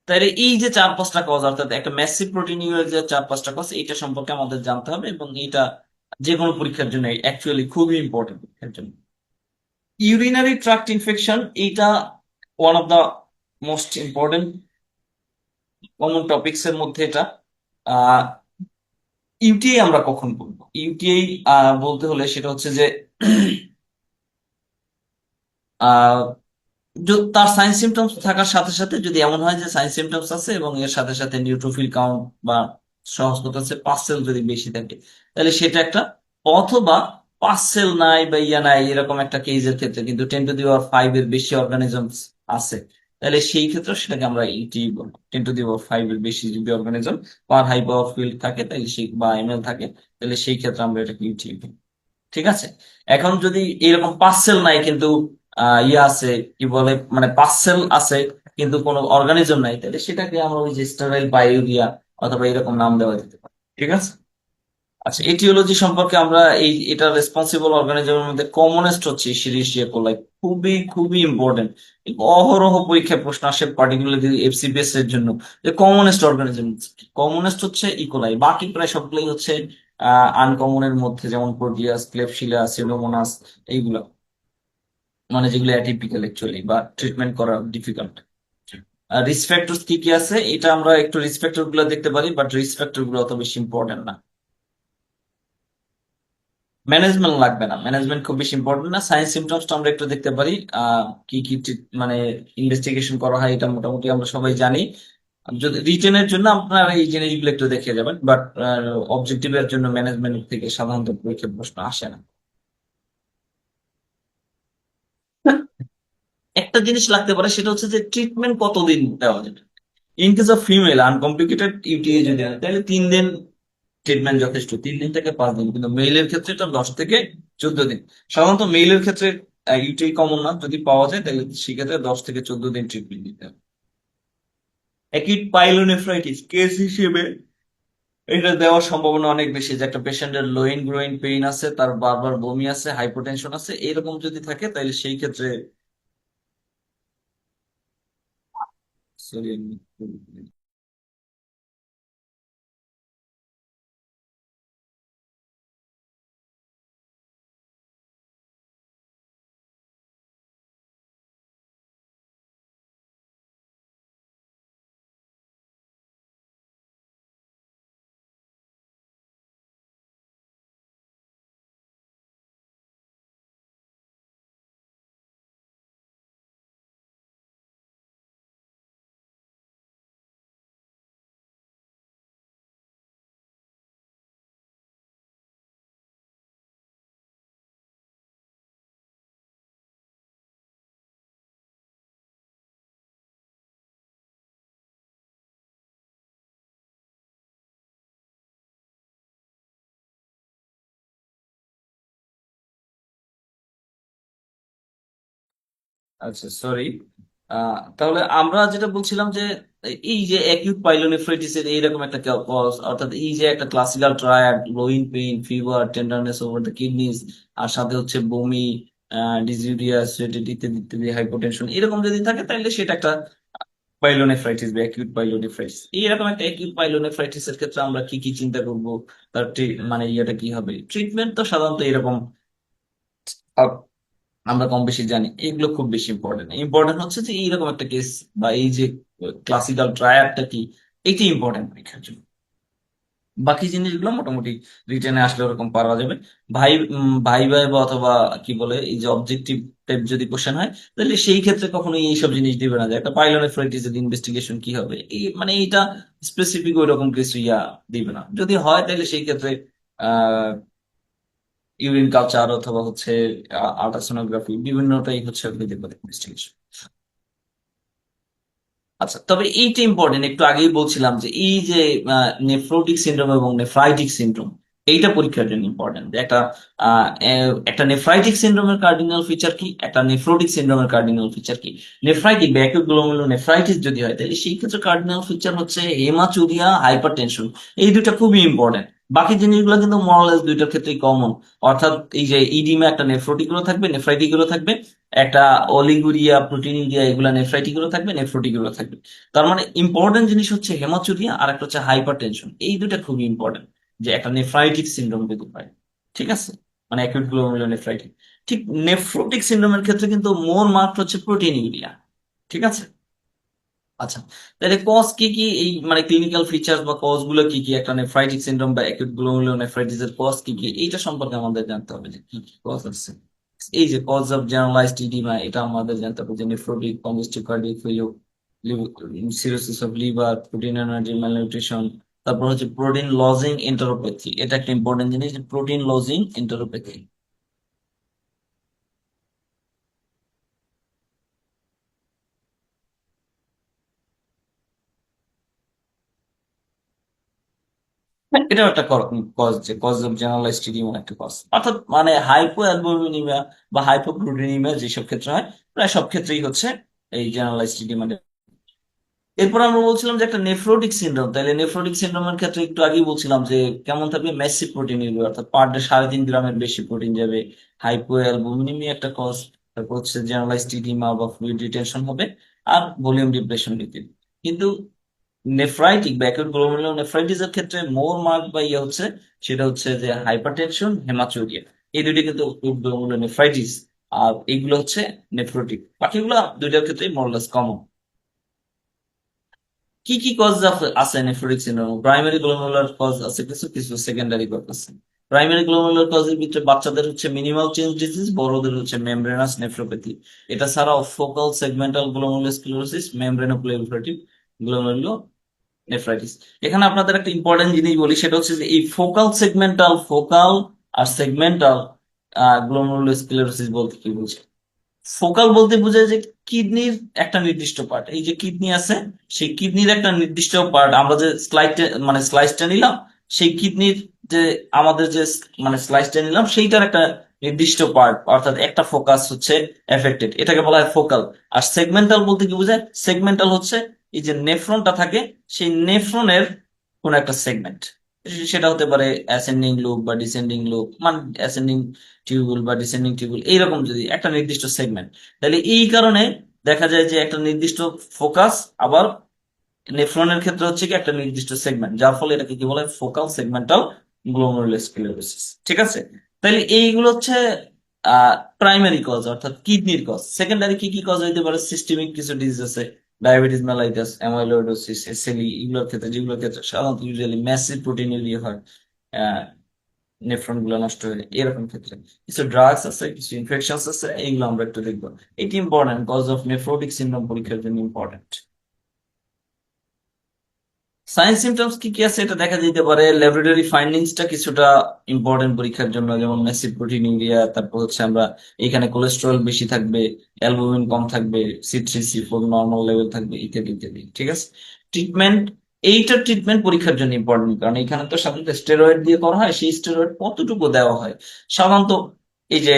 তাহলে এই যে 4-5টা কজ, অর্থাৎ একটা ম্যাসিভ প্রোটিন ইউরের যে 4-5টা কজ, এটা সম্পর্কে আমাদের জানতে হবে, এবং এটা যে কোনো পরীক্ষার জন্য অ্যাকচুয়ালি খুবই ইম্পর্টেন্ট পরীক্ষার জন্য। ইউরিনারি ট্রাক্ট ইনফেকশন, এইটা one of the most important common topics এর মধ্যে এটা। ইউটিআই আমরা কখন বলবো? ইউটিআই বলতে হলে সেটা হচ্ছে যে আহ, তার সাইন সিমটমস থাকার সাথে সাথে যদি এমন হয় যে সাইন সিমটমস আছে এবং এর সাথে সাথে নিউট্রোফিল কাউন্ট বা সহজ কথা হচ্ছে পার্সেল যদি বেশি থাকে, তাহলে সেটা একটা। অথবা পার্সেল নাই বা ইয়া নাই এরকম একটা কেসের ক্ষেত্রে কিন্তু 10⁵ এর বেশি অর্গানিজমস আছে, তাহলে সেই ক্ষেত্রে সেটাকে আমরা ইটি বলবো। 10⁵ এর বেশি যদি অর্গানিজম পার হাই পাওয়ার ফিল্ড থাকে তাহলে সেই বা এমএল থাকে, তাহলে সেই ক্ষেত্রে আমরা এটাকে ইটি। ঠিক আছে। এখন যদি এরকম পার্সেল নাই কিন্তু ইয়ে আছে, কি বলে, মানে পার্সেল আছে কিন্তু কোনো অর্গানিজম নাই, তাহলে সেটাকে আমরা ওই যে স্টেরাইল বায়োরিয়া অথবা এরকম নাম দেওয়া যেতে পারে। ঠিক আছে। আচ্ছা, এটিওলজি সম্পর্কে আমরা এটা রেসপন্সিবল অর্গানিজমের মধ্যে কমনেস্ট হচ্ছে শিরিশিয়া কোলাই। খুবই খুবই ইম্পর্টেন্ট। অহরহ পরীক্ষায় প্রশ্ন আসে পার্টিকুলারলি এফসিপিএস এর জন্য, যে কমনেস্ট অর্গানিজম কমনেস্ট হচ্ছে ইকোলাই, বাকি প্রায় সবগুলোই হচ্ছে আনকমনের মধ্যে, যেমন প্রোটিয়াস, ক্লেপসিলা, সিউডোমোনাস, এইগুলো মানে যেগুলো অ্যাটিপিক্যাল অ্যাকচুয়ালি বা ট্রিটমেন্ট করা ডিফিকাল্ট। রিস্ক ফ্যাক্টরস কি কি আছে এটা আমরা একটু রিস্ক ফ্যাক্টর গুলো দেখতে পারি, বাট রিস্ক ফ্যাক্টর গুলো অত বেশি ইম্পর্টেন্ট না। ম্যানেজমেন্ট লাগবে না, ম্যানেজমেন্ট খুব বেশি ইম্পর্টেন্ট না। সায়েন্স সিমটমসটা আমরা একটু দেখতে পারি। কি কি মানে ইনভেস্টিগেশন করা হয় এটা মোটামুটি আমরা সবাই জানি। যদি রিটেনের জন্য আপনারা এই জিনিসগুলো একটু দেখে যাবেন, বাট অবজেক্টিভের জন্য ম্যানেজমেন্ট থেকে সাধারণত পরীক্ষার প্রশ্ন আসে না। একটা জিনিস লাগতে পারে, সেটা হচ্ছে যে ট্রিটমেন্ট কতদিন দেওয়া যাবে। In case of female uncomplicated UTI যদি হয় তাহলে 3 দিন ট্রিটমেন্ট যথেষ্ট, 3 দিন থেকে 5 দিন। কিন্তু মেইলের ক্ষেত্রে এটা 10 থেকে 14 দিন। সাধারণত মেইলের ক্ষেত্রে ইউটিআই কমন না, যদি পাওয়া যায় তাহলে সেক্ষেত্রে 10 থেকে 14 দিন ট্রিটমেন্ট দিতে হবে। অ্যাকিউট পাইলোনেফ্রাইটিস কেস হিসেবে এটা দেওয়ার সম্ভাবনা অনেক বেশি, যে একটা পেশেন্টের লোইন গ্রোইন পেইন আছে, তার বারবার বমি আছে, হাইপোটেনশন আছে, এরকম যদি থাকে তাহলে সেই ক্ষেত্রে সরি। আচ্ছা, সরি। তাহলে আমরা যেটা বলছিলাম যে এই যে অ্যাকিউট পাইলোনেফ্রাইটিস এর এইরকম একটা কজ, অর্থাৎ এই যে একটা classical triad, loin pain, fever, tenderness over the kidneys, আর সাথে হচ্ছে বমি, ডিজিউরিয়া, অ্যাসিডিটি ইত্যাদি ইত্যাদি, হাইপোটেনশন, এরকম যদি থাকে তাহলে সেটা একটা পাইলোনেফ্রাইটিস বা অ্যাকিউট পাইলোনেফ্রাইটিস। এইরকম একটা অ্যাকিউট পাইলোনেফ্রাইটিস এর ক্ষেত্রে আমরা কি কি চিন্তা করব, তার মানে ইয়েটা কি হবে, ট্রিটমেন্ট তো সাধারণত এরকম আমরা কম বেশি জানি। এগুলো খুব বেশি ইম্পর্টেন্ট। ইম্পর্টেন্ট হচ্ছে যে এইরকম একটা কেস বা এই যে ক্লাসিক্যাল ট্রায়াডটা কি, এটি ইম্পর্টেন্ট পরীক্ষার জন্য। বাকি জিনিসগুলো মোটামুটি রিটেনে আসলে ওরকম পারা যাবে। ভাই বা অথবা কি বলে এই যে অবজেক্টিভ টাইপ যদি কোশ্চেন হয়, তাহলে সেই ক্ষেত্রে কখনো এইসব জিনিস দিবে না, যে একটা পাইলোনেফ্রাইটিস এর ইনভেস্টিগেশন কি হবে, এই মানে এইটা স্পেসিফিক ওই রকম কিছু দিবে না। যদি হয় তাহলে সেই ক্ষেত্রে ইউরিন কালচার অথবা হচ্ছে আল্ট্রাসোনোগ্রাফি বিভিন্নটাই হচ্ছে দিতে পারে ইনভেস্টিগেশন। আচ্ছা, তবে এইটা ইম্পর্টেন্ট, একটু আগেই বলছিলাম যে এই যে নেফ্রোটিক সিনড্রোম এবং নেফ্রাইটিক সিনড্রোম, এইটা পরীক্ষার জন্য ইম্পর্টেন্ট। একটা একটা নেফ্রাইটিক সিনড্রোমের কার্ডিনাল ফিচার কি, একটা নেফ্রোটিক সিনড্রোমের কার্ডিনাল ফিচার কি। নেফ্রাইটিক বা অ্যাকিউট গ্লোমেরুলার নেফ্রাইটিস যদি হয় তাহলে সেই ক্ষেত্রে কার্ডিনাল ফিচার হচ্ছে হেমাচুরিয়া, হাইপারটেনশন, এই দুইটা খুবই ইম্পর্টেন্ট। বাকি জিনিসগুলো কিন্তু মরালেস দুইটার ক্ষেত্রেই কমন। অর্থাৎ এই যে ইডিমে একটা নেফ্রোটিক গুলো থাকবে, নেফ্রাইটিক গুলো থাকবে, একটা অলিগুরিয়া, প্রোটিনিডিয়া, এগুলা নেফ্রাইটিক গুলো থাকবে, নেফ্রোটিক গুলো থাকবে। তার মানে ইম্পর্টেন্ট জিনিস হচ্ছে হেমাচুরিয়া আর একটা হচ্ছে হাইপার টেনশন, এই দুটা খুবই ইম্পর্টেন্ট, যে একটা নেফ্রাইটিক সিন্ড্রোম যদি হয়। ঠিক আছে। মানে অ্যাকিউট গ্লোমেরুলোনেফ্রাইটিস। ঠিক নেফ্রোটিক সিন্ড্রোমের ক্ষেত্রে কিন্তু মোর মার্ক হচ্ছে প্রোটিনিউরিয়া। ঠিক আছে। আচ্ছা, তাহলে কজ কি কি, এই মানে ক্লিনিক্যাল ফিচার বা কজ গুলো কি কি, একটা নেফ্রাইটিক সিনড্রোম বা অ্যাকিউট গ্লোমেরুলোনেফ্রাইটিস এর কজ কি কি, এইটা সম্পর্কে আমাদের জানতে হবে যে কি কি কজ আছে। এই যে কজ অফ জেনারেলাইজড ইডিমা, এটা আমাদের জানতে হবে যে nephrotic, congestive cardiac failure, cirrhosis of liver, protein energy malnutrition. তারপর হচ্ছে প্রোটিন লজিং এন্টারোপ্যাথি, এটা একটা ইম্পর্টেন্ট জিনিস, প্রোটিন লজিং এন্টারোপ্যাথি। এটাও একটা কজ, যে কজ অফ জেনারেলাইজড টিডিএম একটা কজ, অর্থাৎ মানে হাইপো অ্যালবুমিনিমিয়া বা হাইপোপ্রোটিনিমিয়া যেসব ক্ষেত্রে হয়, প্রায় সব ক্ষেত্রেই হচ্ছে এই জেনারেলাইজড টিডিএম। এরপর আমরা বলছিলাম যে একটা নেফ্রোটিক সিনড্রোম, তাহলে নেফ্রোটিক সিনড্রোমের ক্ষেত্রে একটু আগেই বলছিলাম যে কেমন থাকবে, মেসিভ প্রোটিন নির্ভর, অর্থাৎ পার ডে 3.5 গ্রামের বেশি প্রোটিন যাবে। হাইপো অ্যালবুমিনিমিয়া একটা কজ। তারপর হচ্ছে জেনারেলাইজড টিডিএমা বা ফ্লুইড রিটেনশন হবে, আর ভলিউম ডিপ্রেশন দিতে। কিন্তু নেফ্রাইটিক বা অ্যাকিউট গ্লোমেরুলোনেফ্রাইটিস এর ক্ষেত্রে মোর মার্ক বা ইয়ে হচ্ছে, সেটা হচ্ছে যে হাইপারটেনশন, হেমাচুরিয়া। এই দুইটা কিন্তু অ্যাকিউট গ্লোমেরুলোনেফ্রাইটিস, আর এইগুলো হচ্ছে নেফ্রোটিক। বাকিগুলো দুইটার ক্ষেত্রেই মোরলেস কমন। কি কি কজ আছে nephrotic syndrome? Primary glomerular cause আছে কিছু, কিছু সেকেন্ডারি কজ আছে। প্রাইমারি গ্লোমেরুলার কজের ভিতরে বাচ্চাদের হচ্ছে মিনিমাল চেঞ্জ ডিজিজ, বড়দের হচ্ছে মেমব্রেনাস নেফ্রোপ্যাথি। এটা ছাড়াও ফোকাল সেগমেন্টাল গ্লোমেরুলোস্ক্লেরোসিস, মেমব্রেনোপ্রলিফারেটিভ গ্লোমেরুলো নেফ্রাইটিস। এখানে আপনাদের একটা ইম্পর্টেন্ট জিনিস বলি, সেটা হচ্ছে যে এই ফোকাল আর সেগমেন্টাল গ্লোমেরুলোস্ক্লেরোসিস বলতে কি বুঝে? ফোকাল বলতে বোঝায় যে কিডনির একটা নির্দিষ্ট পার্ট, এই যে কিডনি আছে, সেই কিডনির একটা নির্দিষ্ট পার্ট আমরা যে মানে স্লাইসটা নিলাম, সেই কিডনির যে আমাদের যে মানে স্লাইসটা নিলাম সেইটার একটা নির্দিষ্ট পার্ট, অর্থাৎ একটা ফোকাস হচ্ছে এফেক্টেড, এটাকে বলা হয় ফোকাল। আর সেগমেন্টাল বলতে কি বোঝায়? সেগমেন্টাল হচ্ছে এই যে নেফ্রনটা থাকে, সেই নেফ্রনের কোন একটা সেগমেন্ট, সেটা হতে পারে অ্যাসেন্ডিং লুপ বা ডিসেন্ডিং লুপ, মানে অ্যাসেন্ডিং টিউবুল বা ডিসেন্ডিং টিউবুল, এইরকম যদি একটা নির্দিষ্ট সেগমেন্ট। তাহলে এই কারণে দেখা যায় যে একটা নির্দিষ্ট ফোকাস, আবার নেফ্রনের ক্ষেত্রে হচ্ছে কি একটা নির্দিষ্ট সেগমেন্ট, যার ফলে এটাকে কি বলে, ফোকাল সেগমেন্টাল গ্লোমেরুলোস্ক্লেরোসিস। ঠিক আছে। তাহলে এইগুলো হচ্ছে প্রাইমারি কজ, অর্থাৎ কিডনির কজ। সেকেন্ডারি কি কি কজ হইতে পারে? সিস্টেমিক কিছু ডিজিজ আছে, ডায়াবেটিস মেলাইটাস, অ্যামাইলোইডোসিস, এসএলই, এগুলোর ক্ষেত্রে, যেগুলোর ক্ষেত্রে সাধারণত ইউজুয়ালি ম্যাসিভ প্রোটিনুরিয়া হয়, নেফ্রন গুলো নষ্ট হয়ে যায়, এরকম ক্ষেত্রে কিছু ড্রাগস আছে, কিছু ইনফেকশন আছে, এইগুলো আমরা একটু দেখবো। এটি important, cause of nephrotic syndrome পরীক্ষার জন্য ইম্পর্টেন্ট। সাইন সিমটমস কি কি আছে এটা দেখা যেতে পারে, ল্যাবরেটরি ফাইন্ডিংসটা কিছুটা ইম্পর্টেন্ট পরীক্ষার জন্য, যেমন ম্যাসিভ প্রোটিনিউরিয়া, তারপর হচ্ছে আমরা এখানে কোলেস্টেরল বেশি থাকবে, অ্যালবুমিন কম থাকবে, C3 C4 নর্মাল লেভেল থাকবে, ইত্যাদি ইত্যাদি। ঠিক আছে। ট্রিটমেন্ট, এইটার ট্রিটমেন্ট পরীক্ষার জন্য ইম্পর্টেন্ট, কারণ এখানে তো সাধারণত স্টেরয়েড দিয়ে করা হয়, সেই স্টেরয়েড কতটুকু দেওয়া হয় সাধারণত, এই যে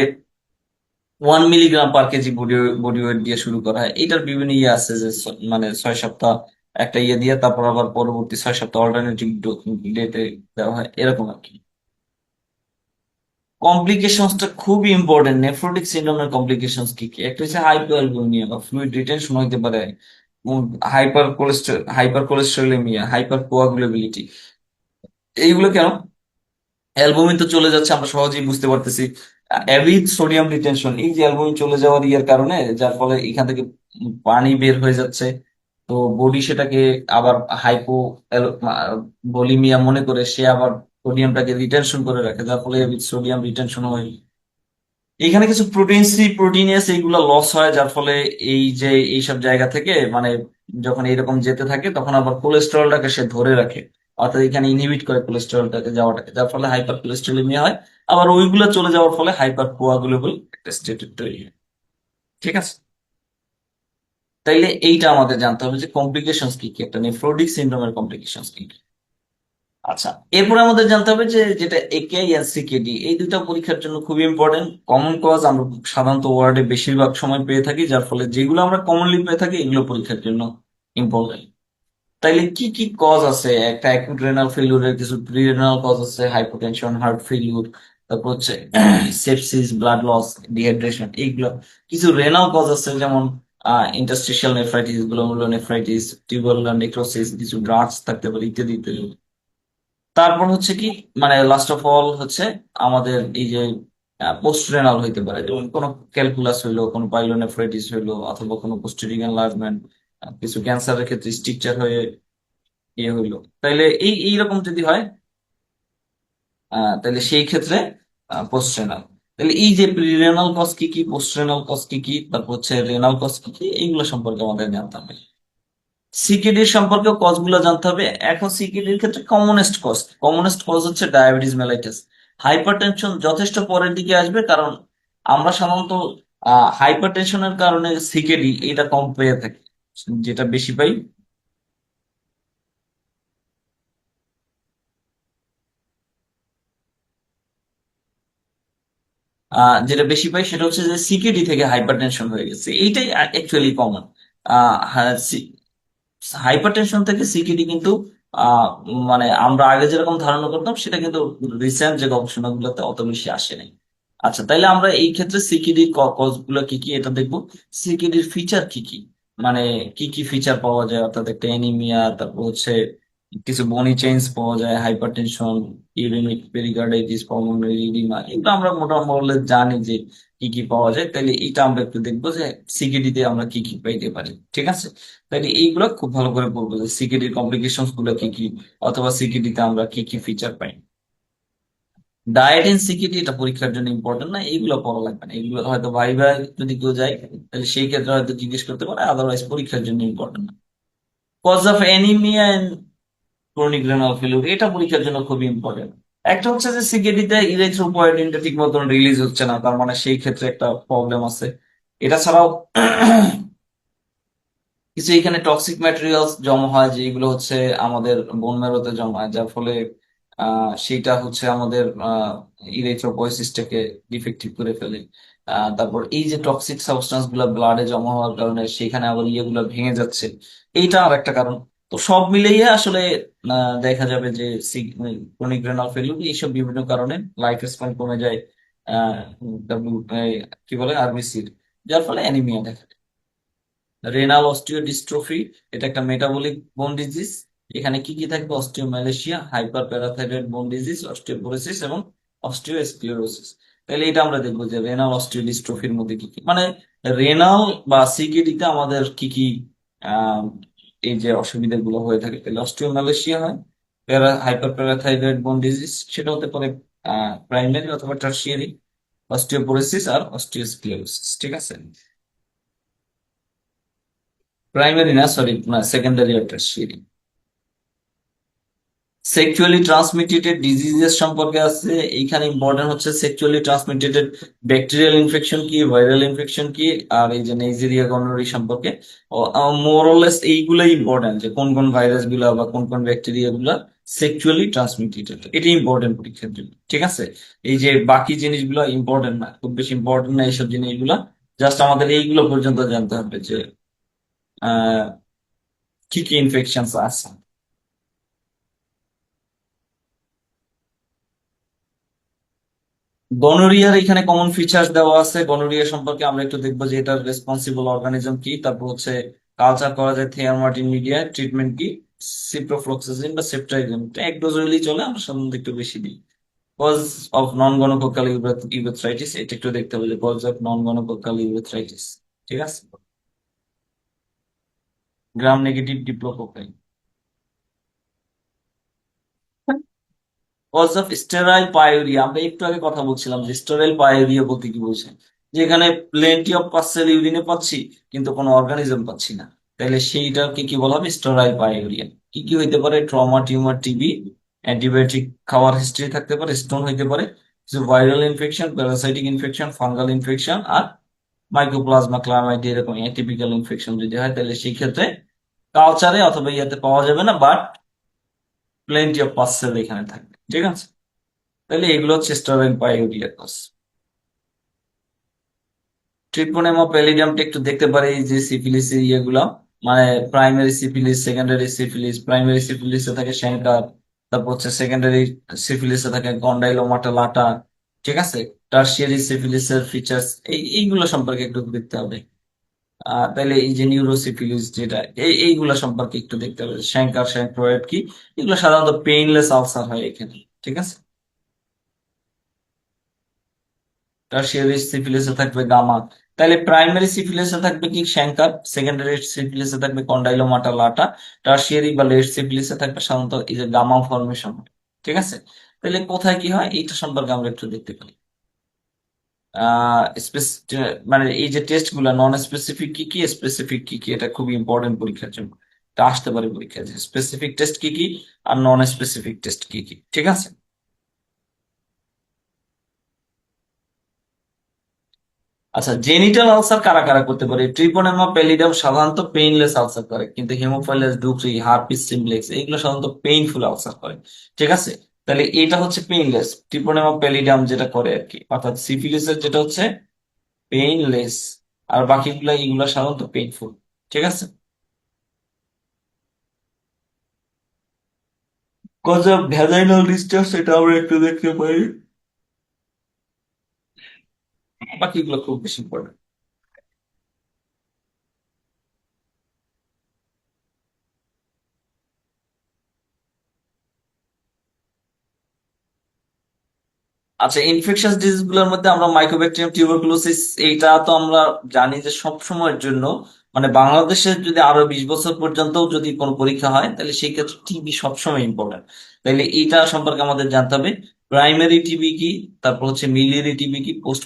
1 milligram per KG body body weight দিয়ে শুরু করা হয়, এটার বিভিন্ন ইয়ে আছে যে মানে 6 সপ্তাহ একটা ইয়ে দিয়ে, তারপর আবার পরবর্তী 6 সপ্তাহ অল্টারনেটিভ ডেটে দেওয়া হয়, এরকম আর কি। কমপ্লিকেশনসটা খুবই ইম্পর্টেন্ট, নেফ্রোটিক সিন্ড্রোমের কমপ্লিকেশনস কি কি? একটা হচ্ছে হাইপোঅ্যালবুমিয়া বা ফ্লুইড রিটেনশন হতে পারে, হাইপার কোলেস্টেরোলেমিয়া, হাইপার কোয়াগুলেবিলিটি। এইগুলো কেন? অ্যালবুমিন তো চলে যাচ্ছে, আমরা সহজেই বুঝতে পারতেছি। অ্যাভিড সোডিয়াম রিটেনশন, এই যে অ্যালবুমিন চলে যাওয়ার ইয়ের কারণে, যার ফলে এখান থেকে পানি বের হয়ে যাচ্ছে, তো বডি সেটাকে আবার হাইপো বলিমিয়া মনে করে সে আবার সোডিয়ামটাকে রিটেনশন করে রাখে, যার ফলে সোডিয়াম রিটেনশন হয়। এখানে কিছু প্রোটিনিয়াস এইগুলো লস হয়, যার ফলে এই যে এইসব জায়গা থেকে মানে যখন এরকম যেতে থাকে, তখন আবার কোলেস্টেরলটাকে সে ধরে রাখে, অর্থাৎ এখানে ইনহিবিট করে কোলেস্টেরলটাকে যাওয়াটাকে, যার ফলে হাইপার কোলেস্টেরোলেমিয়া হয়। আবার ওইগুলো চলে যাওয়ার ফলে হাইপার কোয়াগুলেবল একটা স্টেট তৈরি হয়। ঠিক আছে। তাইলে এইটা আমাদের জানতে হবে যে কমপ্লিকেশনস কি কি, একটা নেফ্রোটিক সিনড্রোমের কমপ্লিকেশনস কি কি। আচ্ছা, এরপরে আমাদের জানতে হবে যে যেটা একে আর সিকেডি, এই দুইটা পরীক্ষার জন্য খুবই ইম্পর্টেন্ট। কমন কজ আমরা সাধারণত ওয়ার্ডে বেশিরভাগ সময় পেয়ে থাকি, যার ফলে যেগুলো আমরা কমনলি পেয়ে থাকি এগুলো পরীক্ষার জন্য ইম্পর্টেন্ট। তাইলে কি কি কজ আছে? একটা অ্যাকিউট রেনাল ফেলিউরের কিছু প্রি রেনাল কজ আছে, হাইপোটেনশন, হার্ট ফেলিউর, তারপর হচ্ছে সেপসিস, ব্লাড লস, ডিহাইড্রেশন, এইগুলো। কিছু রেনাল কজ আছে, যেমন interstitial nephritis, glomerulonephritis, tubercular necrosis, কিছু ড্রাগস থাকতে পারে, ইত্যাদি ইত্যাদি। তারপর হচ্ছে কি, মানে লাস্ট অফ অল হচ্ছে আমাদের এই যে পোস্ট রেনাল হইতে পারে, যেমন কোনো ক্যালকুলাস হইলো, কোনো পাইলোনেফ্রাইটিস হইলো, অথবা কোনো পোস্টেরিক এনলার্জমেন্ট, কিছু ক্যান্সারের ক্ষেত্রে স্ট্রিকচার হয়ে ইয়ে হইলো। তাইলে এইরকম যদি হয়, তাহলে সেই ক্ষেত্রে পোস্ট রেনাল। তাহলে এই যে প্রিরেনাল কজ কি কি, পোস্ট রেনাল কজ কি কি, তারপর হচ্ছে রেনাল কজ কি কি, এইগুলো সম্পর্কে আমাদের জানতে হবে। সিকিডির সম্পর্কে কজ গুলো জানতে হবে। এখন সিকিডির ক্ষেত্রে কমনেস্ট কজ হচ্ছে ডায়াবেটিস মেলাইটাস। হাইপারটেনশন যথেষ্ট পরের দিকে আসবে, কারণ আমরা সাধারণত হাইপারটেনশনের কারণে সিকেডি এটা কম পেয়ে থাকি। যেটা বেশি পাই, সেটা হচ্ছে যে সিকেডি থেকে হাইপারটেনশন হয়ে গেছে, এইটাই অ্যাকচুয়ালি কমন। হাইপারটেনশন থেকে সিকিডি কিন্তু মানে আমরা আগে যেরকম ধারণা করতাম সেটা কিন্তু রিসেন্ট যে গবেষণাগুলোতে অত বেশি আসে নাই। আচ্ছা, তাইলে আমরা এই ক্ষেত্রে সিকিডির কজ গুলো কি কি এটা দেখবো। সিকিডির ফিচার কি কি, মানে কি কি ফিচার পাওয়া যায়, অর্থাৎ একটা এনিমিয়া, তারপর হচ্ছে কিছু বনি চেঞ্জ পাওয়া যায়, hypertension, uraemic pericarditis, pulmonary oedema, এগুলো আমরা মোটামুটি জানি যে কি কি পাওয়া যায়। তাইলে এটা আমরা একটু দেখবো যে সিকিডি তে আমরা কি কি পাইতে পারি। ঠিক আছে, তাইলে এইগুলো খুব ভালো করে বলবো যে সিকিডির কমপ্লিকেশন গুলো কি কি, অথবা সিকিডি তে আমরা কি কি ফিচার পাই। ডায়েট এন্ড সিকিউরিটি এটা পরীক্ষার জন্য ইম্পর্টেন্ট না, এইগুলো পড়া লাগবে না, এগুলো হয়তো ভাইবা যদি কেউ যায় তাহলে সেই ক্ষেত্রে হয়তো জিজ্ঞেস করতে পারে, আদারওয়াইজ পরীক্ষার জন্য ইম্পর্টেন্ট না। Cause of anaemia and chronic renal failure এটা পরীক্ষার জন্য খুবই ইম্পর্টেন্ট। একটা হচ্ছে যে সিকিউরিটিতে ইরিথ্রোপয়েটিনটা ঠিক মতন রিলিজ হচ্ছে না, তার মানে সেই ক্ষেত্রে একটা প্রবলেম আছে। এটা ছাড়াও কিছু এখানে টক্সিক ম্যাটেরিয়ালস জমা হয়, যেগুলো হচ্ছে আমাদের বোন ম্যারোতে জমা হয়, যার ফলে সেইটা হচ্ছে আমাদের ইরিথ্রোপয়েসিসটাকে ডিফেক্টিভ করে ফেলে। তারপর এই যে টক্সিক সাবস্টান্স গুলা ব্লাডে জমা হওয়ার কারণে সেখানে আবার ইয়েগুলো ভেঙে যাচ্ছে, এইটা আর একটা কারণ। তো সব মিলিয়ে আসলে দেখা যাবে যে ক্রনিক রেনাল ফেলিউর এইসব বিভিন্ন কারণে লাইফ স্প্যান কমে যায়, আহ কি বলে আরবিসির, যার ফলে অ্যানিমিয়া দেখা। রেনাল অস্টিওডিস্ট্রফি এটা একটা মেটাবলিক বোন ডিজিজ। এখানে কি কি থাকবে, অস্টিওম্যালেশিয়া, হাইপার প্যারাথাইরয়েড বোন ডিজিজ, অস্টিওপোরোসিস এবং অস্টিওস্ক্লিরোসিস। তাহলে এটা আমরা দেখবো যে রেনাল অস্টিওডিস্ট্রফির মধ্যে কি কি, মানে রেনাল বা সিকিডিতে আমাদের কি কি আহ এই যে অসুবিধাগুলো হয়ে থাকে। তাহলে অস্টিওম্যালেশিয়া হয়, হাইপার প্যারাথাইরয়েড বোন ডিজিজ সেটা হতে পারে প্রাইমারি অথবা টার্সিয়ারি, অস্টিওপোরোসিস আর অস্টিওস্ক্লিরোসিস। ঠিক আছে, প্রাইমারি না, সরি, সেকেন্ডারি আর টার্সিয়ারি। সেক্সুয়ালি ট্রান্সমিটেড ডিজিজেস সম্পর্কে আছে, এইখানে ইম্পর্টেন্ট হচ্ছে সেক্সুয়ালি ট্রান্সমিটেড ব্যাকটেরিয়াল ইনফেকশন কি, ভাইরাল ইনফেকশন কি, আর এই যে নেইজেরিয়া গনোরি সম্পর্কে। মোরলেস এইগুলাই ইম্পর্টেন্ট, যে কোন কোন ভাইরাস গুলা বা কোন কোন ব্যাকটেরিয়া গুলা সেক্সুয়ালি ট্রান্সমিটেড, এটা ইম্পর্টেন্ট পরীক্ষার জন্য। ঠিক আছে, এই যে বাকি জিনিসগুলো ইম্পর্টেন্ট না, খুব বেশি ইম্পর্টেন্ট না এইসব জিনিসগুলা, জাস্ট আমাদের এইগুলো পর্যন্ত জানতে হবে যে আহ কি কি ইনফেকশন আছে। গনোরিয়ার এখানে কমন ফিচার্স দেওয়া আছে। গনোরিয়া সম্পর্কে আমরা একটু দেখবো যে এটার রেসপন্সিবল অর্গানিজম কি, তারপর হচ্ছে কালচার করা যায় থেয়ারমার্টিন মিডিয়া, ট্রিটমেন্ট কি, সিপ্রোফ্লক্সাসিন বা সেপ্ট্রাইজিন, এক ডোজ হইলেই চলে, আমরা সাধারণত একটু বেশি দিই। Cause of non gonococcal urethritis এটা একটু দেখতে হবে, যে cause of non gonococcal urethritis. ঠিক আছে, Gram negative diplococci. Cause of sterile pyuria, আমরা একটু আগে কথা বলছিলাম যে স্টেরাইল পায়োরিয়া বলতে কি বলছে, যেখানে প্লেন্টি অফ পার্সেল ইউরিনে পাচ্ছি কিন্তু কোনো অর্গানিজম পাচ্ছি না। তাহলে সেইটাকে কি বলা হবে, স্টেরাইল পায়োরিয়া। কি কি হইতে পারে, ট্রমা, টিউমার, টিবি, অ্যান্টিবায়োটিক খাওয়ার হিস্ট্রি থাকতে পারে, স্টোন হইতে পারে, কিছু viral infection, parasitic infection, fungal infection, আর মাইক্রোপ্লাজমা ক্লামাইডি এরকম অ্যাটিপিক্যাল ইনফেকশন যদি হয়, তাহলে সেই ক্ষেত্রে কালচারে অথবা ইয়াতে পাওয়া যাবে না, বাট প্লেন্টি অফ পার্সেল এখানে থাকবে। ঠিক আছে, তাহলে এগুলো হচ্ছে স্টেরয়েড পাইউরিয়া কজ। ট্রিপোনেমা প্যালিডিয়ামটা একটু দেখতে পারে, এই যে সিফিলিস ইয়েগুলা, মানে primary syphilis, secondary syphilis. Primary সিফিলিসে থাকে শ্যানকার, তারপর হচ্ছে সেকেন্ডারি সিফিলিসে থাকে কন্ডাইলোমাটা লাটা। ঠিক আছে, টার্সিয়ারি সিফিলিসের ফিচার্স এইগুলো সম্পর্কে একটু দেখতে হবে। তাহলে এই যে নিউরোসিফিলিস যেটা, এইগুলা সম্পর্কে একটু দেখতে হবে, শ্যানকার, শ্যানক্রয়েড কি, এগুলো সাধারণত পেইনলেস আলসার হয় এখানে। ঠিক আছে, টারশিয়ারি সিফিলিসে থাকবে গামা। তাহলে প্রাইমারি সিফিলিসে থাকবে কি শ্যাঙ্কার, সেকেন্ডারি সিফিলিসে থাকবে কন্ডাইলোমাটা লাটা, টারশিয়ারি বা লেট সিফিলিসে থাকবে সাধারণত এই যে গামা ফর্মেশন। ঠিক আছে, তাহলে কোথায় কি হয় এইটা সম্পর্কে আমরা একটু দেখতে পারি। মানে এই যে টেস্ট গুলা নন স্পেসিফিক কি কি, স্পেসিফিক কি কি, এটা খুবই ইম্পর্টেন্ট পরীক্ষার জন্য। এটা আসতে পারে পরীক্ষায় যে স্পেসিফিক টেস্ট কি কি আর নন স্পেসিফিক টেস্ট কি কি। ঠিক আছে, আচ্ছা জেনিটাল আলসার কারা কারা করতে পারে? ট্রিপোনেমা প্যালিডাম সাধারণত পেইনলেস আলসার করে, কিন্তু হেমোফাইলাস ডুক্রি, হার্পিস সিমপ্লেক্স এগুলো সাধারণত পেইনফুল আলসার করে। ঠিক আছে, তাহলে এটা হচ্ছে পেইনলেস, ট্রিপোনেমা প্যালিডাম যেটা করে আর কি, অর্থাৎ সিফিলিসের যেটা হচ্ছে পেইনলেস, আর বাকিগুলা এগুলো সাধারণত পেইনফুল। ঠিক আছে, কজ অফ ভ্যাজাইনাল ডিসচার্জ এটা আমরা একটু দেখতে পাই, বাকিগুলো খুব বেশি ইম্পর্টেন্ট। আচ্ছা, ইনফেকশনাস ডিজিজ গুলোর মধ্যে আমরা মাইকোব্যাকটেরিয়াম টিউবারকুলোসিস, এইটা তো আমরা জানি যে সব সময়ের জন্য, মানে বাংলাদেশে যদি আরো 20 বছর পর্যন্ত যদি কোনো পরীক্ষা হয় তাহলে সেই ক্ষেত্রে টিবি সবসময় ইম্পর্টেন্ট। তাহলে এইটা সম্পর্কে আমাদের জানতে হবে। প্রাইমারি টিবি কি, তারপর হচ্ছে মিলিয়ারি টিবি কি, পোস্ট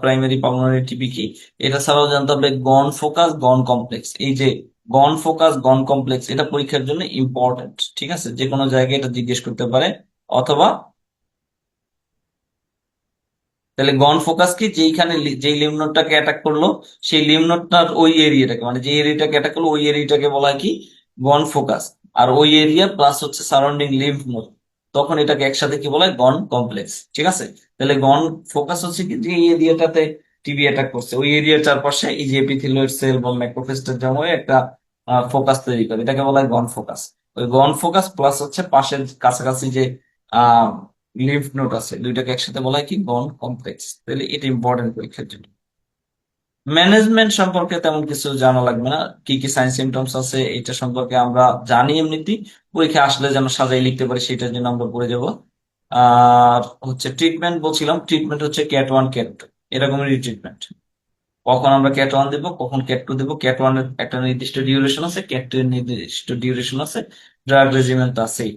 প্রাইমারি পালমোনারি টিবি কি, এটা ছাড়াও জানতে হবে গন ফোকাস গন কমপ্লেক্স। এই যে গন ফোকাস গন কমপ্লেক্স এটা পরীক্ষার জন্য ইম্পর্টেন্ট। ঠিক আছে, যে কোনো জায়গায় এটা জিজ্ঞেস করতে পারে। অথবা তাহলে গন ফোকাস কি, যেইখানে যেই লিম্ফ নোডটাকে অ্যাটাক করলো সেই লিম্ফ নোডটার ওই এরিয়াটাকে, মানে যে এরিয়াটাকে অ্যাটাক করলো ওই এরিয়াটাকে বলা হয় কি গন ফোকাস। আর ওই এরিয়া প্লাস হচ্ছে সারাউন্ডিং লিম্ফ নোড, তখন এটাকে একসাথে কি বলা হয় গন কমপ্লেক্স। ঠিক আছে, তাহলে গন ফোকাস হচ্ছে কি যে এরিয়াটাতে টিবি অ্যাটাক করছে ওই এরিয়ার চারপাশে এই যে এপিথেলিয়াল সেল বা ম্যাক্রোফেজটা জমা হয়ে একটা ফোকাস তৈরি করে, এটাকে বলা হয় গন ফোকাস। ওই গন ফোকাস প্লাস হচ্ছে পাশের কাছাকাছি যে লিম্ফ নোড আছে দুইটাকে একসাথে বলা হয় কি গন কমপ্লেক্স। তাহলে এটা ইম্পর্টেন্ট পরীক্ষার জন্য। ম্যানেজমেন্ট সম্পর্কে তেমন কিছু জানা লাগবে না, কি কি সাইন সিমটমস আছে এটা সম্পর্কে আমরা জানি এমনিতেই, পরীক্ষা আসলে যেন সাজাই লিখতে পারি সেটার জন্য আমরা পড়ে যাব। আর হচ্ছে ট্রিটমেন্ট বলছিলাম, ট্রিটমেন্ট হচ্ছে ক্যাট ওয়ান ক্যাট টু এরকমেরই ট্রিটমেন্ট। কখন আমরা ক্যাট ওয়ান দেবো কখন ক্যাট টু দেবো, ক্যাট ওয়ান এর একটা নির্দিষ্ট ডিউরেশন আছে, ক্যাট টু এর নির্দিষ্ট ডিউরেশন আছে, ড্রাগ রেজিমেন্ট আছেই।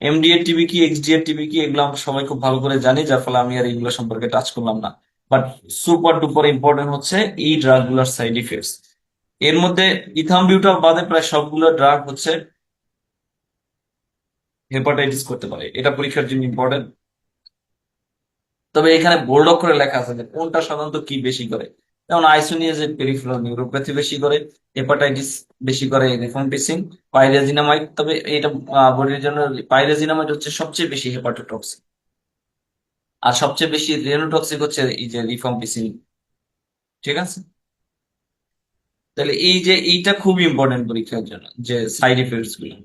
এমডিএর টিবি কি, এক্সডিএর টিবি কি, এগুলো আমরা সবাই খুব ভালো করে জানি, যার ফলে আমি আর এগুলো সম্পর্কে টাচ করলাম না। বাট সুপার ডুপার ইম্পর্টেন্ট হচ্ছে এই ড্রাগ গুলার সাইড ইফেক্টস। এর মধ্যে ইথামবিউটাল বাদে প্রায় সবগুলো ড্রাগ হচ্ছে হেপাটাইটিস করতে পারে, এটা পরীক্ষার জন্য ইম্পর্টেন্ট। তবে এখানে বোল্ড অক্ষরে লেখা আছে যে কোনটা সাধারণত কি বেশি করে, যেমন আইসোনিয়াজের পেরিফেরাল নিউরোপ্যাথি বেশি করে, হেপাটাইটিস বেশি করে রিফাম্পিসিন, পাইরাজিনামাইড। তবে এটা বডির জন্য পাইরাজিনামাইড হচ্ছে সবচেয়ে বেশি হেপাটোটক্সিক, আর সবচেয়ে বেশি রেনোটক্সিক হচ্ছে এই যে রিফাম্পিসিন। ঠিক আছে, তাহলে এই যে এইটা খুব ইম্পর্টেন্ট পরীক্ষার জন্য যে সাইড ইফেক্টস গুলো।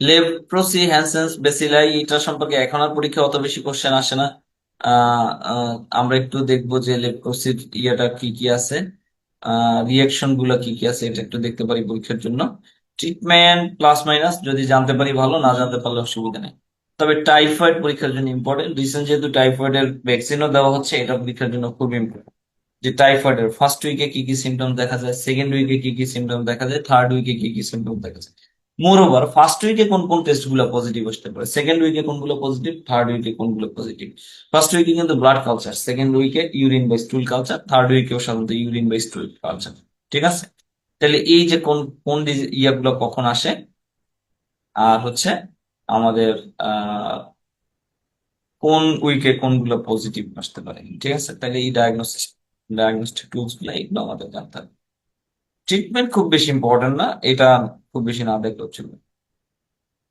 লেপ্রোসি, হ্যানসেন্স, বেসিলাই এটা সম্পর্কে এখন আর পরীক্ষা অত বেশি কোশ্চেন আসে না। আমরা একটু দেখবো যে লেপ্রোসির ইয়েটা কি কি আছে, রিয়াকশন গুলো কি কি আছে এটা একটু দেখতে পারি পরীক্ষার জন্য। ট্রিটমেন্ট প্লাস মাইনাস যদি জানতে পারি ভালো, না জানতে পারলে অসুবিধা নেই। তবে টাইফয়েড পরীক্ষার জন্য ইম্পর্টেন্ট, রিসেন্ট যেহেতু টাইফয়েডের ভ্যাকসিনও দেওয়া হচ্ছে, এটা পরীক্ষার জন্য খুব ইম্পর্টেন্ট। যে টাইফয়েডের ফার্স্ট উইকে কি কি সিমটম দেখা যায়, সেকেন্ড উইকে কি কি সিমটম দেখা যায়, থার্ড উইকে কি কি সিমটম দেখা যায়। মোর ওভার ফার্স্ট উইকে কোন কোন টেস্ট গুলো পজিটিভ আসতে পারে, সেকেন্ড উইকে কোনগুলো পজিটিভ, থার্ড উইকে কোনগুলো পজিটিভ। ফার্স্ট উইকে কিন্তু ব্লাড কালচার, সেকেন্ড উইকে ইউরিন বা স্টুল কালচার, থার্ড উইকেও সাধারণত ইউরিন বা স্টুল কালচার। ঠিক আছে, তাহলে এই যে কোন কোন ইয়াগুলো কখন আসে, আর হচ্ছে আমাদের আহ কোন উইকে কোনগুলো পজিটিভ আসতে পারে। ঠিক আছে, তাহলে এই ডায়াগনস্টিক টুলস গুলো এগুলো আমাদের জানতে হবে। ট্রিটমেন্ট খুব বেশি ইম্পর্টেন্ট না, এটা খুব বেশি না দেখলেও চলবে।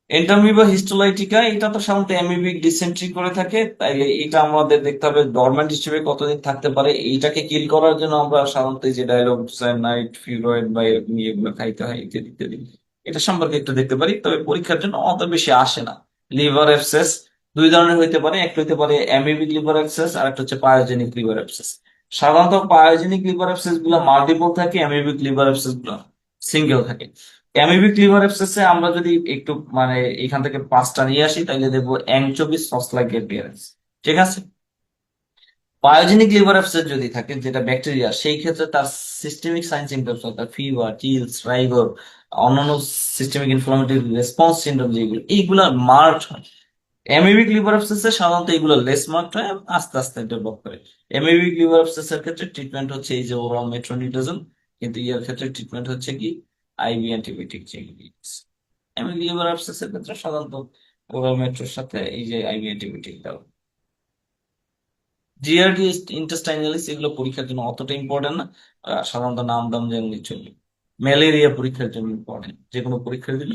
এন্টামিবা হিস্টোলাইটিকা এটা তো সাধারণত অ্যামিবিক ডিসেন্ট্রি করে থাকে, তাইলে এটা আমাদের দেখতে হবে ডরম্যান্ট হিসেবে কতদিন থাকতে পারে। এইটাকে কিল করার জন্য আমরা সাধারণত এই যে ডাইলোক্সাইনাইড, ফিউরয়েড বা এগুলো খাইতে হয় ইত্যাদি ইত্যাদি। এটা সম্পর্কে একটু দেখতে পারি, তবে পরীক্ষার জন্য অত বেশি আসে না। লিভার অ্যাবসেস দুই ধরনের হইতে পারে, একটা হইতে পারে অ্যামিবিক লিভার অ্যাবসেস আর একটা হচ্ছে পায়োজেনিক লিভার অ্যাবসেস। সাধারণত পায়োজেনিক লিভার অ্যাবসেস গুলো মাল্টিপল থাকে, অ্যামিবিক লিভার অ্যাবসেস গুলো সিঙ্গেল থাকে। অ্যামিবিক লিভার অ্যাবসেসে আমরা যদি একটু মানে এখান থেকে পাঁচটা নিয়ে আসি তাহলে দেখবো অ্যাংচোভিস সস লাইক অ্যাপিয়ারেন্স, ঠিক আছে। বায়োজেনিক লিভার অ্যাবসেস যদি থাকে, যেটা ব্যাকটেরিয়া, সেই ক্ষেত্রে তার সিস্টেমিক সাইন সিমটমস অর্থাৎ ফিভার, চিলস, রাইগর, অন্যান্য সিস্টেমিক ইনফ্লামেটরি রেসপন্স সিন্ড্রোম যেগুলো, এইগুলা মার্কড হয়। অ্যামিবিক লিভার অ্যাবসেসে সাধারণত এগুলো লেস মার্কড হয়, আস্তে আস্তে ডেভেলপ করে। অ্যামিবিক লিভার অ্যাবসেসের ক্ষেত্রে ট্রিটমেন্ট হচ্ছে এই যে ওরাল মেট্রোনিডাজল, কিন্তু ইয়ার ক্ষেত্রে ট্রিটমেন্ট হচ্ছে কি আইভি অ্যান্টিবায়োটিক যেগুলি। অ্যামিবিক লিভার অ্যাবসেসের ক্ষেত্রে সাধারণত ওরাল মেট্রোর সাথে এই যে আইভি অ্যান্টিবায়োটিক দেওয়া। জিআরডি ইন্টেস্টাইনালিস এগুলো পরীক্ষার জন্য অতটা ইম্পর্টেন্ট না, সাধারণত নাম দাম জানলে চলবে। ম্যালেরিয়া পরীক্ষার জন্য ইম্পর্টেন্ট, যে কোনো পরীক্ষার জন্য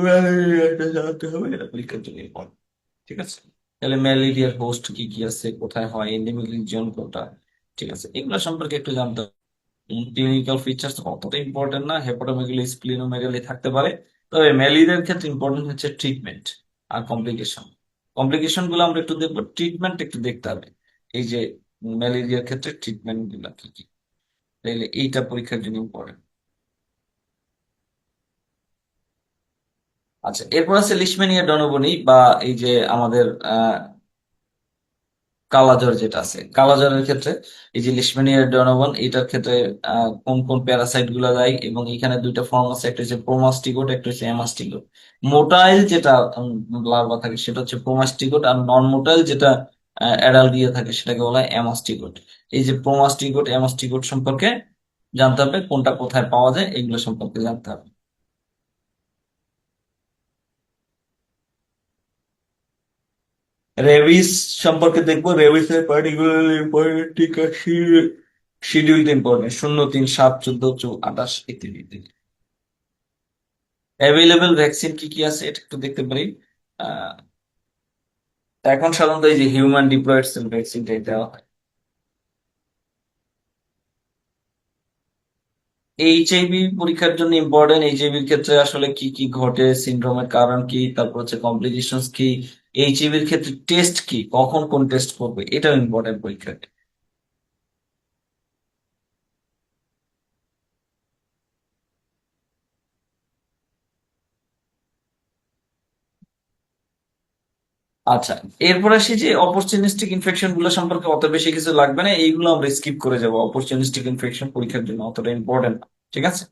ম্যালেরিয়াটা জানতে হবে, এটা পরীক্ষার জন্য ইম্পর্টেন্ট। ঠিক আছে। তাহলে ম্যালেরিয়ার হোস্ট কি কি আছে, কোথায় হয়, এন্ডেমিক রিজিয়ন কোনটা, ঠিক আছে, এগুলো সম্পর্কে একটু জানতে হবে। ক্লিনিক্যাল ফিচার্স অতটা ইম্পর্টেন্ট না, হেপাটোমেগালি, স্প্লিনোমেগালি থাকতে পারে। তবে ম্যালেরিয়ার ক্ষেত্রে ইম্পর্টেন্ট হচ্ছে ট্রিটমেন্ট আর কমপ্লিকেশন। কমপ্লিকেশন গুলো আমরা একটু দেখবো, ট্রিটমেন্ট একটু দেখতে হবে। এই যে ম্যালেরিয়ার ক্ষেত্রে ট্রিটমেন্ট গুলা কি কি, তাইলে এইটা পরীক্ষার জন্য ইম্পর্টেন্ট। আচ্ছা, এরপর আছে লিশম্যানিয়া ডনবনি, বা এই যে আমাদের কালাজ্বর যেটা আছে, কালাজ্বরের ক্ষেত্রে এই যে লিশম্যানিয়া ডোনাগন, এটার ক্ষেত্রে কোন কোন প্যারাসাইট গুলা দেয়, এবং এখানে দুইটা ফর্ম আছে, একটা হচ্ছে প্রোমাস্টিগোট, একটা হচ্ছে অ্যামাস্টিগোট। মোটাইল যেটা লার্ভা থাকে সেটা হচ্ছে প্রোমাস্টিগোট, আর নন মোটাইল যেটা অ্যাডাল্ট দিয়ে থাকে সেটাকে বলা হয় অ্যামাস্টিগোট। এই যে প্রোমাস্টিগোট, অ্যামাস্টিগোট সম্পর্কে জানতে হবে, কোনটা কোথায় পাওয়া যায় এগুলো সম্পর্কে জানতে হবে। রেবিস সম্পর্কে দেখবো, রেবিসের পার্টিকুলারলি ইম্পর্টেন্ট টিকা শিডিউলড ইম্পর্টেন্ট 03/7/14/28 ইত্যাদি ইত্যাদি। অ্যাভেলেবেল ভ্যাকসিন কি কি আছে এটা একটু দেখতে পারি। আহ, এখন সাধারণত এই যে হিউম্যান ডিপ্লয়েড সেল ভ্যাকসিনটাই দেওয়া হয়। এইচআইভি পরীক্ষার জন্য ইম্পর্টেন্ট, এইচআইভির ক্ষেত্রে আসলে কি কি ঘটে, সিনড্রোমের কারণ কি, তারপর হচ্ছে কমপ্লিকেশনস কি, এইচআইভির ক্ষেত্রে টেস্ট কি, কখন কোন টেস্ট করবে, এটাও ইম্পর্টেন্ট পরীক্ষা। আচ্ছা, এরপর আসি যে অপরচুনিস্টিক ইনফেকশন গুলো সম্পর্কে অত বেশি কিছু লাগবে না, এইগুলো আমরা স্কিপ করে যাবো। অপরচুনিস্টিক ইনফেকশন পরীক্ষার জন্য অতটা ইম্পর্টেন্ট না। ঠিক আছে।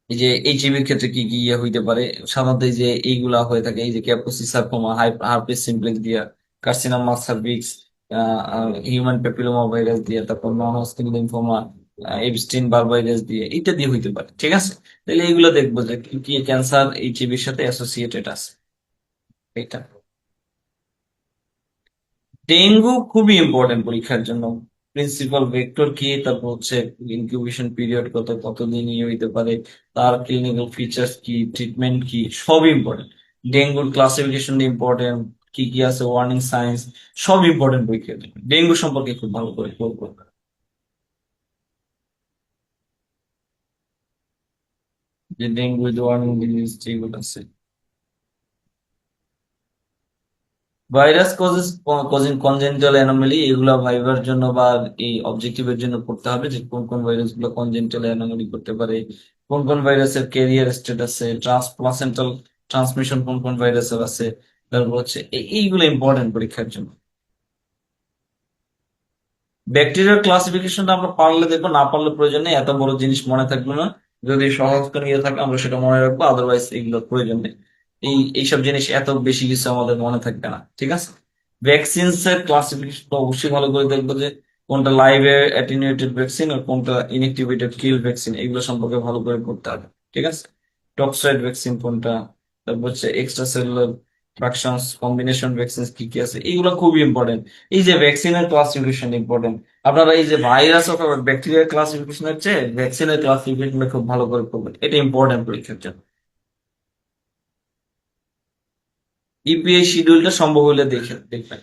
এই যে এইচআইভির ক্ষেত্রে কি কি ইয়ে হইতে পারে, সাধারণত এই যে এইগুলা হয়ে থাকে, এই যে ক্যাপোসি সার্কোমা, হার্পিস সিমপ্লেক্স দিয়া, carcinoma cervix, human papilloma virus দিয়ে, তারপর নন হজকিন লিম্ফোমা, এপস্টিন বার ভাইরাস দিয়ে, ইত্যাদি হইতে পারে। ঠিক আছে। তাহলে এইগুলো দেখবো যে কি কি ক্যান্সার এইচআইভির সাথে অ্যাসোসিয়েটেড আছে। এটা ডেঙ্গু খুবই ইম্পর্টেন্ট পরীক্ষার জন্য। প্রিন্সিপাল ভেক্টর কি, তারপর হচ্ছে ইনকিউবেশন পিরিয়ড কত, কতদিন ইয়ে হইতে পারে, তার ক্লিনিক্যাল ফিচার্স কি, ট্রিটমেন্ট কি, সবই ইম্পর্টেন্ট। ডেঙ্গুর ক্লাসিফিকেশন ইম্পর্টেন্ট, কি কি আছে, ওয়ার্নিং সাইন্স, সব ইম্পর্টেন্ট পরীক্ষার জন্য। ডেঙ্গু সম্পর্কে খুব ভালো করে বলবো। যে ডেঙ্গু ওয়ার্নিং ডিজিজ যেগুলো আছে, virus causes, causing congenital anomaly, এগুলা ভাইবার জন্য বা এই অবজেক্টিভের জন্য পড়তে হবে যে কোন কোন ভাইরাস গুলো কনজেনিটাল অ্যানোমালি করতে পারে, কোন কোন ভাইরাসের ক্যারিয়ার স্টেট আছে, ট্রান্সপ্লাসেন্টাল ট্রান্সমিশন কোন কোন ভাইরাসের আছে, তারপর হচ্ছে এইগুলো ইম্পর্টেন্ট পরীক্ষার জন্য। ব্যাকটেরিয়াল ক্লাসিফিকেশনটা আমরা পারলে দেখবো, না পারলে প্রয়োজন নেই, এত বড় জিনিস মনে থাকবে না। যদি সহজ করে ইয়ে থাকে আমরা সেটা মনে রাখবো, আদারওয়াইজ এগুলোর প্রয়োজন নেই। এইসব জিনিস এত বেশি কিছু আমাদের মনে থাকবে না। ঠিক আছে। ভ্যাকসিনস এর ক্লাসিফিকেশন অবশ্যই ভালো করে দেখবো, যে কোনটা লাইভ অ্যাটেনুয়েটেড ভ্যাকসিন আর কোনটা ইনএক্টিভেটেড কিল ভ্যাকসিন, এগুলো সম্পর্কে ভালো করে পড়তে হবে। ঠিক আছে। টক্সাইড ভ্যাকসিন কোনটা, তারপর হচ্ছে এক্সট্রা সেলুলার ফ্রাকশনস কম্বিনেশন ভ্যাকসিন কি কি আছে, এইগুলো খুবই ইম্পর্টেন্ট। এই যে ভ্যাকসিনের ক্লাসিফিকেশন ইম্পর্টেন্ট। আপনারা এই যে ভাইরাস অথবা ব্যাকটেরিয়ার ক্লাসিফিকেশনের চেয়ে ভ্যাকসিনের ক্লাসিফিকেশন খুব ভালো করে পড়বেন, এটা ইম্পর্টেন্ট পরীক্ষার জন্য। ইপিআই শিডিউলটা সম্ভব হলে দেখে দেখবেন।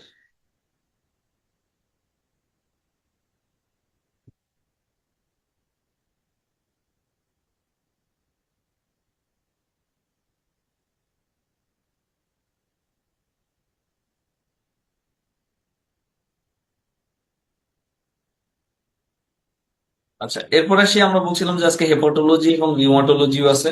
আচ্ছা, এরপর আসি, আমরা বলছিলাম যে আজকে হেপাটোলজি এবং রিউমাটোলজিও আছে।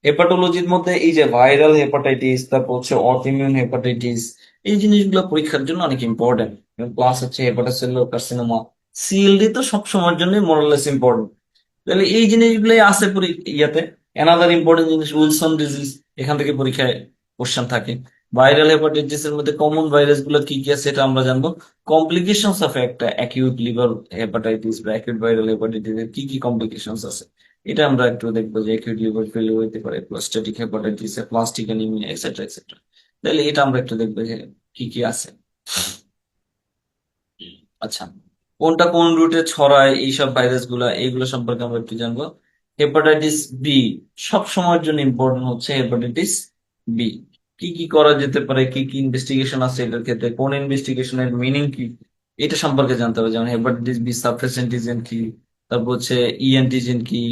হেপাটোলজির মধ্যে এই যে ভাইরাল হেপাটাইটিস, তারপর হচ্ছে অটোইমিউন হেপাটাইটিস, এই জিনিসগুলো পরীক্ষার জন্য অনেক ইম্পর্টেন্ট। প্লাস হচ্ছে হেপাটোসেলুলার কার্সিনোমা, সিএলডি তো সবসময়ের জন্য মোরালেস ইম্পর্টেন্ট। তাহলে এই জিনিসগুলোই আছে ইয়াতে। অ্যানাদার ইম্পর্টেন্ট জিনিস উইলসন ডিজিজ, এখান থেকে পরীক্ষায় কোশ্চেন থাকে। ভাইরাল হেপাটাইটিস এর মধ্যে কমন ভাইরাস গুলো কি কি আছে এটা আমরা জানবো। কমপ্লিকেশনস অফ একটা অ্যাকিউট লিভার হেপাটাইটিস বা অ্যাকিউট ভাইরাল হেপাটাইটিস এর কি কি কমপ্লিকেশনস আছে এটা আমরা একটু দেখবো, যে অ্যাকিউট লিভার ফেলিওর হতে পারে, prostatic hepatitis, plastic anaemia, etcetera etcetera. তাহলে এটা আমরা একটু দেখবো যে কি কি আছে। আচ্ছা, কোনটা কোন রুটে ছড়ায় এইসব ভাইরাস গুলা, এইগুলো সম্পর্কে আমরা একটু জানবো। হেপাটাইটিস বি সব সময়ের জন্য ইম্পর্টেন্ট হচ্ছে হেপাটাইটিস বি। কি কি করা যেতে পারে, কি কি ইনভেস্টিগেশন আছে এটার ক্ষেত্রে, কোন ইনভেস্টিগেশনের মিনিং কি, এটা সম্পর্কে জানতে হবে। যেমন হেপাটাইটিস বি সারফেস অ্যান্টিজেন কি, তারপর হচ্ছে ই অ্যান্টিজেন কি,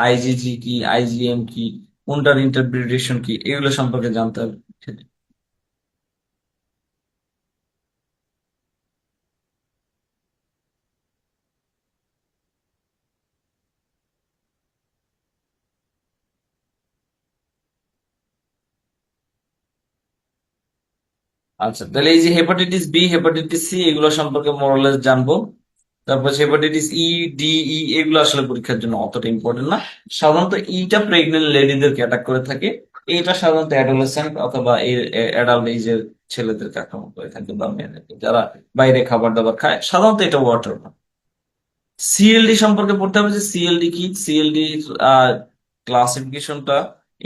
আইজিজি কি, আইজিএম কি, কোনটার ইন্টারপ্রিটেশন কি, এগুলো সম্পর্কে জানতে হবে। আচ্ছা, তাহলে এই যে হেপাটাইটিস বি, হেপাটাইটিস সি, এগুলো সম্পর্কে মোরালেস জানবো। তারপর হেপাটাইটিস ই, ডি, ই, এগুলো আসলে পরীক্ষার জন্য অতটা ইম্পর্টেন্ট না। সাধারণত ইটা প্রেগনেন্ট লেডিদেরকে অ্যাটাক করে থাকে। এটা সাধারণত অ্যাডোলেসেন্ট অথবা অ্যাডাল্ট এজের ছেলেদেরকে আক্রমণ করে থাকে বা মেয়েদেরকে, যারা বাইরে খাবার দাবার খায়। সাধারণত এটা ওয়াটার। সিএলডি সম্পর্কে পড়তে হবে, যে সিএলডি কি, সিএলডি ক্লাসিফিকেশনটা,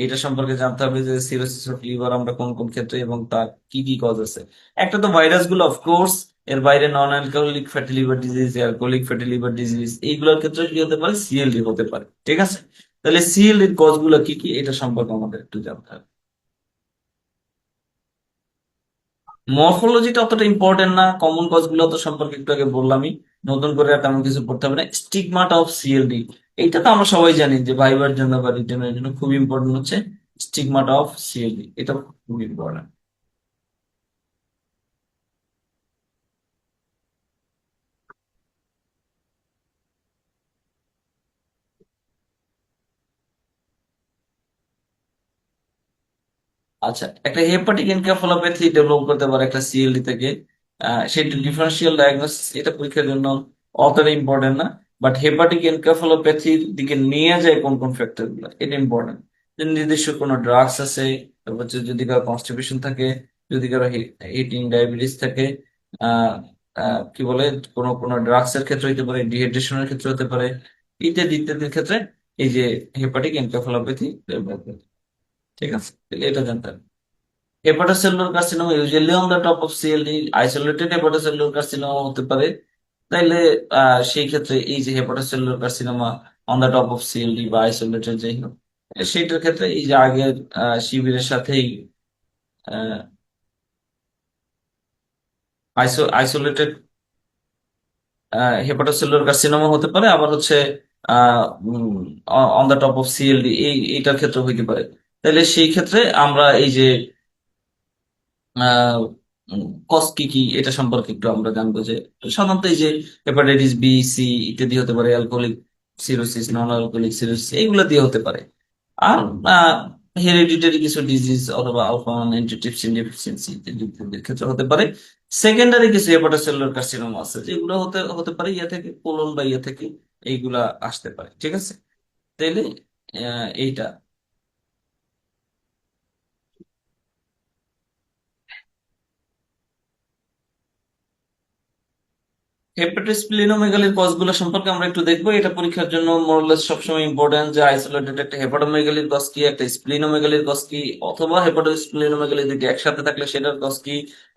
এটা সম্পর্কে জানতে হবে যে সিরোসিস অফ লিভার আমরা কোন কোন ক্ষেত্রে এবং তার কি কি কজ আছে। একটা তো ভাইরাস গুলো অফকোর্স, এর বাইরে non alcoholic fatty liver disease, alcoholic fatty liver disease, এইগুলোর ক্ষেত্রে কি হতে পারে, সিএলডি হতে পারে। ঠিক আছে, তাহলে সিএলডির কজ গুলো কি কি এটা সম্পর্কে আমাদের একটু জানতে হবে। মরফোলজিটা অতটা ইম্পর্টেন্ট না, কমন কজ গুলো তো সম্পর্কে একটু আগে বললামই। নতুন করে আর তেমন কিছু পড়তে হবে না। স্টিগমাটা অফ সিএলডি, এইটা তো আমরা সবাই জানি যে ভাইবার জন্য বা রিটেনের জন্য খুব ইম্পর্টেন্ট হচ্ছে স্টিগমাটা অফ সিএলডি, এটা খুব ইম্পর্টেন্ট। আচ্ছা, একটা হেপাটিক এনকেফালোপ্যাথি ডেভেলপ করতে পারে একটা সিএলডি থেকে। সেই ডিফারেন্সিয়াল ডায়াগনোসিস এটা পরীক্ষার জন্য অতটা ইম্পর্টেন্ট না। বাট হেপাটিক এনকেফালোপ্যাথির দিকে নিয়ে যায় কোন কোন ফ্যাক্টর গুলো, এটা ইম্পর্টেন্ট। নির্দিষ্ট কোনো ড্রাগস আছে, তারপর হচ্ছে যদি কারো কনস্টিপেশন থাকে, যদি কারো হিটিং ডায়াবেটিস থাকে, আহ কি বলে, কোনো কোনো ড্রাগস এর ক্ষেত্রে হতে পারে, ডিহাইড্রেশনের ক্ষেত্রে হতে পারে, ইত্যাদি ইত্যাদির ক্ষেত্রে এই যে হেপাটিক এনকেফালোপ্যাথি ডেভেলপ করে। ঠিক আছে, তাহলে এটা জানতে হবে। Hepatocellular carcinoma usually on the top of CLD, isolated hepatocellular carcinoma হতে পারে। তাইলে সেই ক্ষেত্রে এই যে hepatocellular carcinoma on the top of CLD বা আইসোলেটেড যাই হোক, সেইটার ক্ষেত্রে এই যে আগের শিবিরের সাথেই আইসোলেটেড হেপাটোসেলুলার কার্সিনোমা হতে পারে, আবার হচ্ছে on the top of CLD এইটার ক্ষেত্রে হইতে পারে। তাহলে সেই ক্ষেত্রে আমরা এই যে কজ কি কি এটা সম্পর্কে একটু আমরা জানবো। যে সাধারণত এই যে হেপাটাইটিস বি, সি ইত্যাদি হতে পারে, alcoholic cirrhosis, non alcoholic cirrhosis, এইগুলা দিয়ে হতে পারে। আর হেরিডিটারি কিছু ডিজিজ অথবা আলফা ওয়ান অ্যান্টিট্রিপসিন ডেফিসিয়েন্সি ইত্যাদি ইত্যাদির ক্ষেত্রে হতে পারে। সেকেন্ডারি কিছু হেপাটোসেলুলার কার্সিনোমা আছে যেগুলো হতে হতে পারে ইয়ে থেকে, কোলন বা ইয়ে থেকে এইগুলা আসতে পারে। ঠিক আছে, তাইলে এইটা। হেপাটোস্প্লিনোমেগালির কজগুলো সম্পর্কে আমরা একটু দেখবো। এটা পরীক্ষার জন্য মোরলেস সবসময় ইম্পর্টেন্ট, যে আইসোলেটেড একটা হেপাটোমেগালির কজ কি, একটা স্প্লিনোমেগালির কজ কি, অথবা হেপাটোস্প্লিনোমেগালি দুইটি একসাথে থাকলে সেটার কজ কি,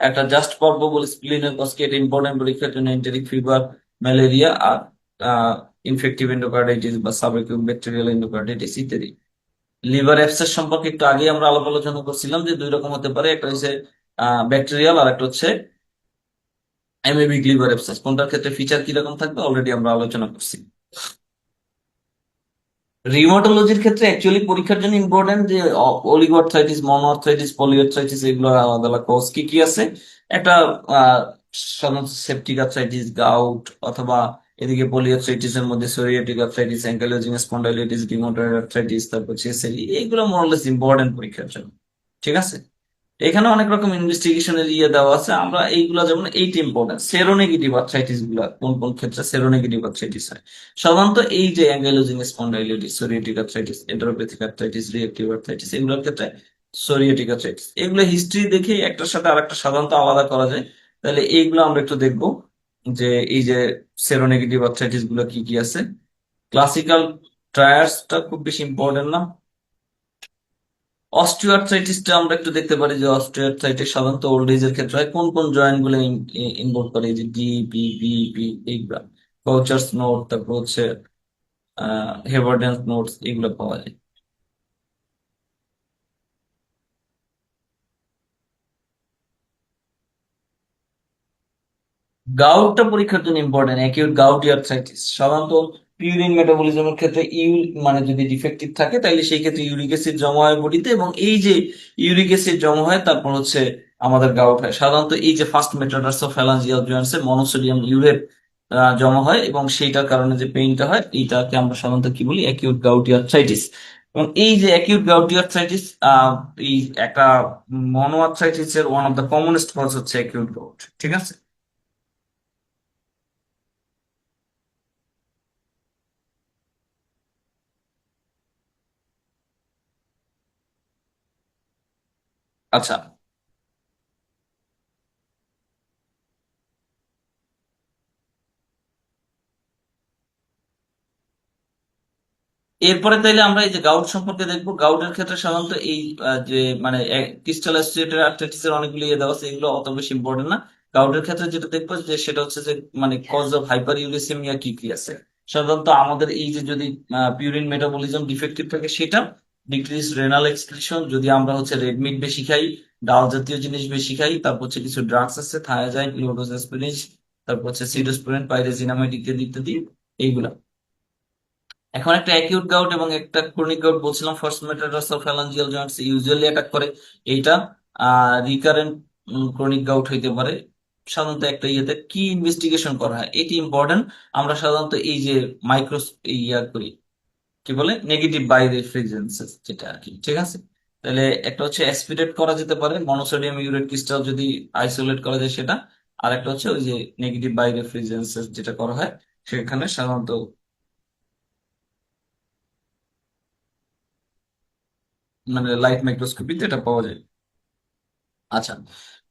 একটা জাস্ট পালপেবল স্প্লিনের কজ কি। এটা ইম্পর্টেন্ট পরীক্ষার জন্য। এন্টেরিক ফিভার, ম্যালেরিয়া, আর ইনফেক্টিভ এন্ডোকার্ডাইটিস বা সাবএকিউট ব্যাকটেরিয়াল এন্ডোকার্ডাইটিস ইত্যাদি। লিভার অ্যাবসেস সম্পর্কে একটু আগে আমরা আলোচনা করছিলাম যে দুই রকম হতে পারে, একটা হচ্ছে ব্যাকটেরিয়াল, আর একটা হচ্ছে এমএবি লিভার অ্যাবসেস। কোনটার ক্ষেত্রে ফিচার কিরকম থাকবে অলরেডি আমরা আলোচনা করছি। রিউমাটোলজির ক্ষেত্রে অ্যাকচুয়ালি পরীক্ষার জন্য ইম্পর্টেন্ট যে অলিগো আর্থ্রাইটিস, মনো আর্থ্রাইটিস, পলি আর্থ্রাইটিস, এগুলো আলাদা আলাদা কজ কি কি আছে। একটা আহ, সাধারণত সেপটিক আর্থ্রাইটিস, গাউট, অথবা এদিকে পলি আর্থ্রাইটিস এর মধ্যে psoriatic arthritis, ankylosing spondylitis, rheumatoid arthritis, তারপর চেসেলি, এইগুলো মোরলেস ইম্পর্টেন্ট পরীক্ষার জন্য। ঠিক আছে, এখানে অনেক রকম ইনভেস্টিগেশনের ইয়ে দেওয়া আছে, আমরা এইগুলা যেমন এইট ইম্পর্টেন্ট সেরোনেগেটিভ আর্থ্রাইটিস গুলা কোন কোন ক্ষেত্রে সেরোনেগেটিভ আর্থ্রাইটিস হয়। সাধারণত এই যে ankylosing spondylitis, psoriatic arthritis, enteropathic arthritis, reactive arthritis, এগুলোর ক্ষেত্রে সোরিয়াটিক আর্থ্রাইটিস। এগুলো হিস্ট্রি দেখে একটার সাথে আরেকটা সাধারণত আলাদা করা যায়। তাহলে এইগুলো আমরা একটু দেখবো যে এই যে সেরোনেগেটিভ আর্থ্রাইটিস গুলো কি কি আছে। ক্লাসিক্যাল ট্রায়ার্সটা খুব বেশি ইম্পর্টেন্ট না। অস্টিওআর্থ্রাইটিসটা আমরা একটু দেখতে পারি যে অস্টিওআর্থ্রাইটিস সাধারণত ওল্ড এজ এর ক্ষেত্রে হয়। কোন কোন জয়েন্ট গুলো ইনভলভ করে, এই যে ডি, বি, বি, বি, এইগুলা। কাউচার্স নোট, তারপর হচ্ছে হেভারডেন্স নোটস, এগুলো পাওয়া যায়। গাউটটা পরীক্ষার জন্য ইম্পর্টেন্ট, অ্যাকিউট গাউটি আর্থ্রাইটিস সাধারণত পিউরিন মেটাবলিজমের ক্ষেত্রে মানে যদি ডিফেক্টিভ থাকে তাহলে সেই ক্ষেত্রে ইউরিক অ্যাসিড জমা হয় বডিতে, এবং এই যে ইউরিক অ্যাসিড জমা হয় তারপর হচ্ছে আমাদের গাউট হয়। সাধারণত এই যে ফার্স্ট মেটাটার্সোফ্যালাঞ্জিয়াল জয়েন্টসে মনোসোডিয়াম ইউরেট জমা হয়, এবং সেইটার কারণে যে পেইনটা হয় এইটাকে আমরা সাধারণত কি বলি, অ্যাকিউট গাউটি আর্থ্রাইটিস। এবং এই যে অ্যাকিউট গাউটি আর্থ্রাইটিস, এই একটা মনো আর্থ্রাইটিস এর one of the commonest cause হচ্ছে অ্যাকিউট গাউট। ঠিক আছে। আচ্ছা, এরপরে তাইলে আমরা এই যে গাউট সম্পর্কে দেখবো। গাউটের ক্ষেত্রে সাধারণত এই যে মানে ক্রিস্টাল অ্যাসোসিয়েটেড আর্থ্রাইটিস এর অনেকগুলো ইয়ে দেওয়া আছে, এগুলো অত বেশি ইম্পর্টেন্ট না। গাউটের ক্ষেত্রে যেটা দেখবো যে সেটা হচ্ছে যে মানে কজ অফ হাইপার ইউরেসিমিয়া কি কি আছে। সাধারণত আমাদের এই যে যদি পিউরিন মেটাবলিজম ডিফেক্টিভ থাকে সেটা, ডিক্রিজ রেনাল এক্সক্রিশন, যদি আমরা হচ্ছে রেড মিট বেশি খাই, ডাল জাতীয় জিনিস বেশি খাই, তারপর হচ্ছে কিছু ড্রাগস আছে থায়াজাইন, ইওডোজেসপিরিন, তারপর হচ্ছে সিডোস্পিরিন, পাইরেজিনামাইড ইত্যাদি ইত্যাদি, এইগুলা। এখন একটা অ্যাকিউট গাউট এবং একটা ক্রনিক গাউট বলছিলাম। First metatarsal Joints usually attack করে, এইটা রিকারেন্ট ক্রনিক গাউট হইতে পারে। সাধারণত একটা ইয়েতে কি ইনভেস্টিগেশন করা হয় এটি ইম্পর্টেন্ট। আমরা সাধারণত এই যে মাইক্রোস ইয়া করি, কি বলে, নেগেটিভ বাই রেফ্রিজারেন্সেস যেটা আর কি। ঠিক আছে। তাহলে একটা হচ্ছে অ্যাসপিরেট করা যেতে পারে মনোসোডিয়াম ইউরেট ক্রিস্টাল, যদি আইসোলেট করা যায় সেটা। আর একটা হচ্ছে ওই যে নেগেটিভ বাই রেফ্রিজারেন্সেস যেটা করা হয়, সেখানে সাধারণত মানে লাইট মাইক্রোস্কোপিতে এটা পাওয়া যায়। আচ্ছা,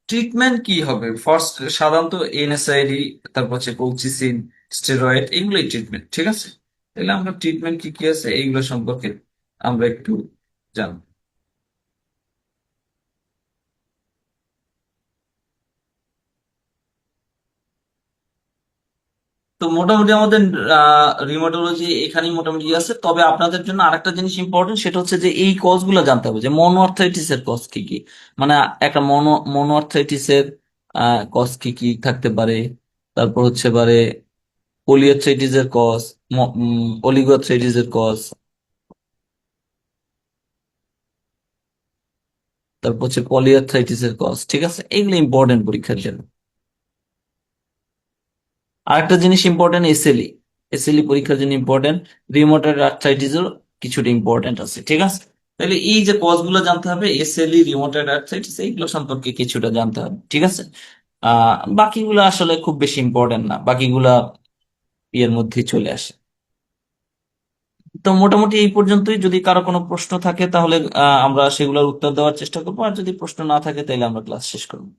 ট্রিটমেন্ট কি হবে ফার্স্ট? সাধারণত এনএসআইডি, তারপর হচ্ছে কলচিসিন, স্টেরয়েড, এগুলোই ট্রিটমেন্ট। ঠিক আছে। তাহলে আমরা ট্রিটমেন্ট কি কি আছে এইগুলো সম্পর্কে আমরা একটু জানবো। তো মোটামুটি আমাদের রিউমাটোলজি এখানেই মোটামুটি আছে। তবে আপনাদের জন্য আরেকটা জিনিস ইম্পর্টেন্ট, সেটা হচ্ছে যে এই কজ গুলো জানতে হবে যে মনো আর্থ্রাইটিস এর কজ কি কি। মানে একটা মনো আর্থ্রাইটিস এর কজ কি কি থাকতে পারে, তারপর হচ্ছে পারে পলিআর্থ্রাইটিস এর কজ, অলিগোআর্থ্রাইটিস এর কজ, তারপর হচ্ছে পলিআর্থ্রাইটিস এর কজ। ঠিক আছে, এগুলো ইম্পর্টেন্ট পরীক্ষার জন্য। আরেকটা জিনিস ইম্পর্টেন্ট, এসএলই। এসএলই পরীক্ষার জন্য ইম্পর্টেন্ট। রিউমাটয়েড আর্থ্রাইটিসের কিছুটা ইম্পর্টেন্ট আছে। ঠিক আছে। তাহলে এই যে কজ গুলো জানতে হবে, এসএলই, রিউমাটয়েড আর্থ্রাইটিস, এইগুলো সম্পর্কে কিছুটা জানতে হবে। ঠিক আছে। বাকিগুলো আসলে খুব বেশি ইম্পর্টেন্ট না, বাকিগুলা ইয়ের মধ্যেই চলে আসে। তো মোটামুটি এই পর্যন্তই। যদি কারো কোনো প্রশ্ন থাকে তাহলে আমরা সেগুলোর উত্তর দেওয়ার চেষ্টা করবো, আর যদি প্রশ্ন না থাকে তাহলে আমরা ক্লাস শেষ করবো।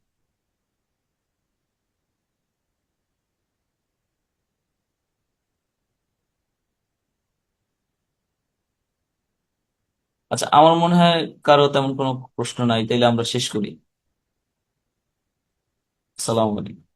আচ্ছা, আমার মনে হয় কারো তেমন কোনো প্রশ্ন নাই, তাইলে আমরা শেষ করি। সালাম আলাইকুম।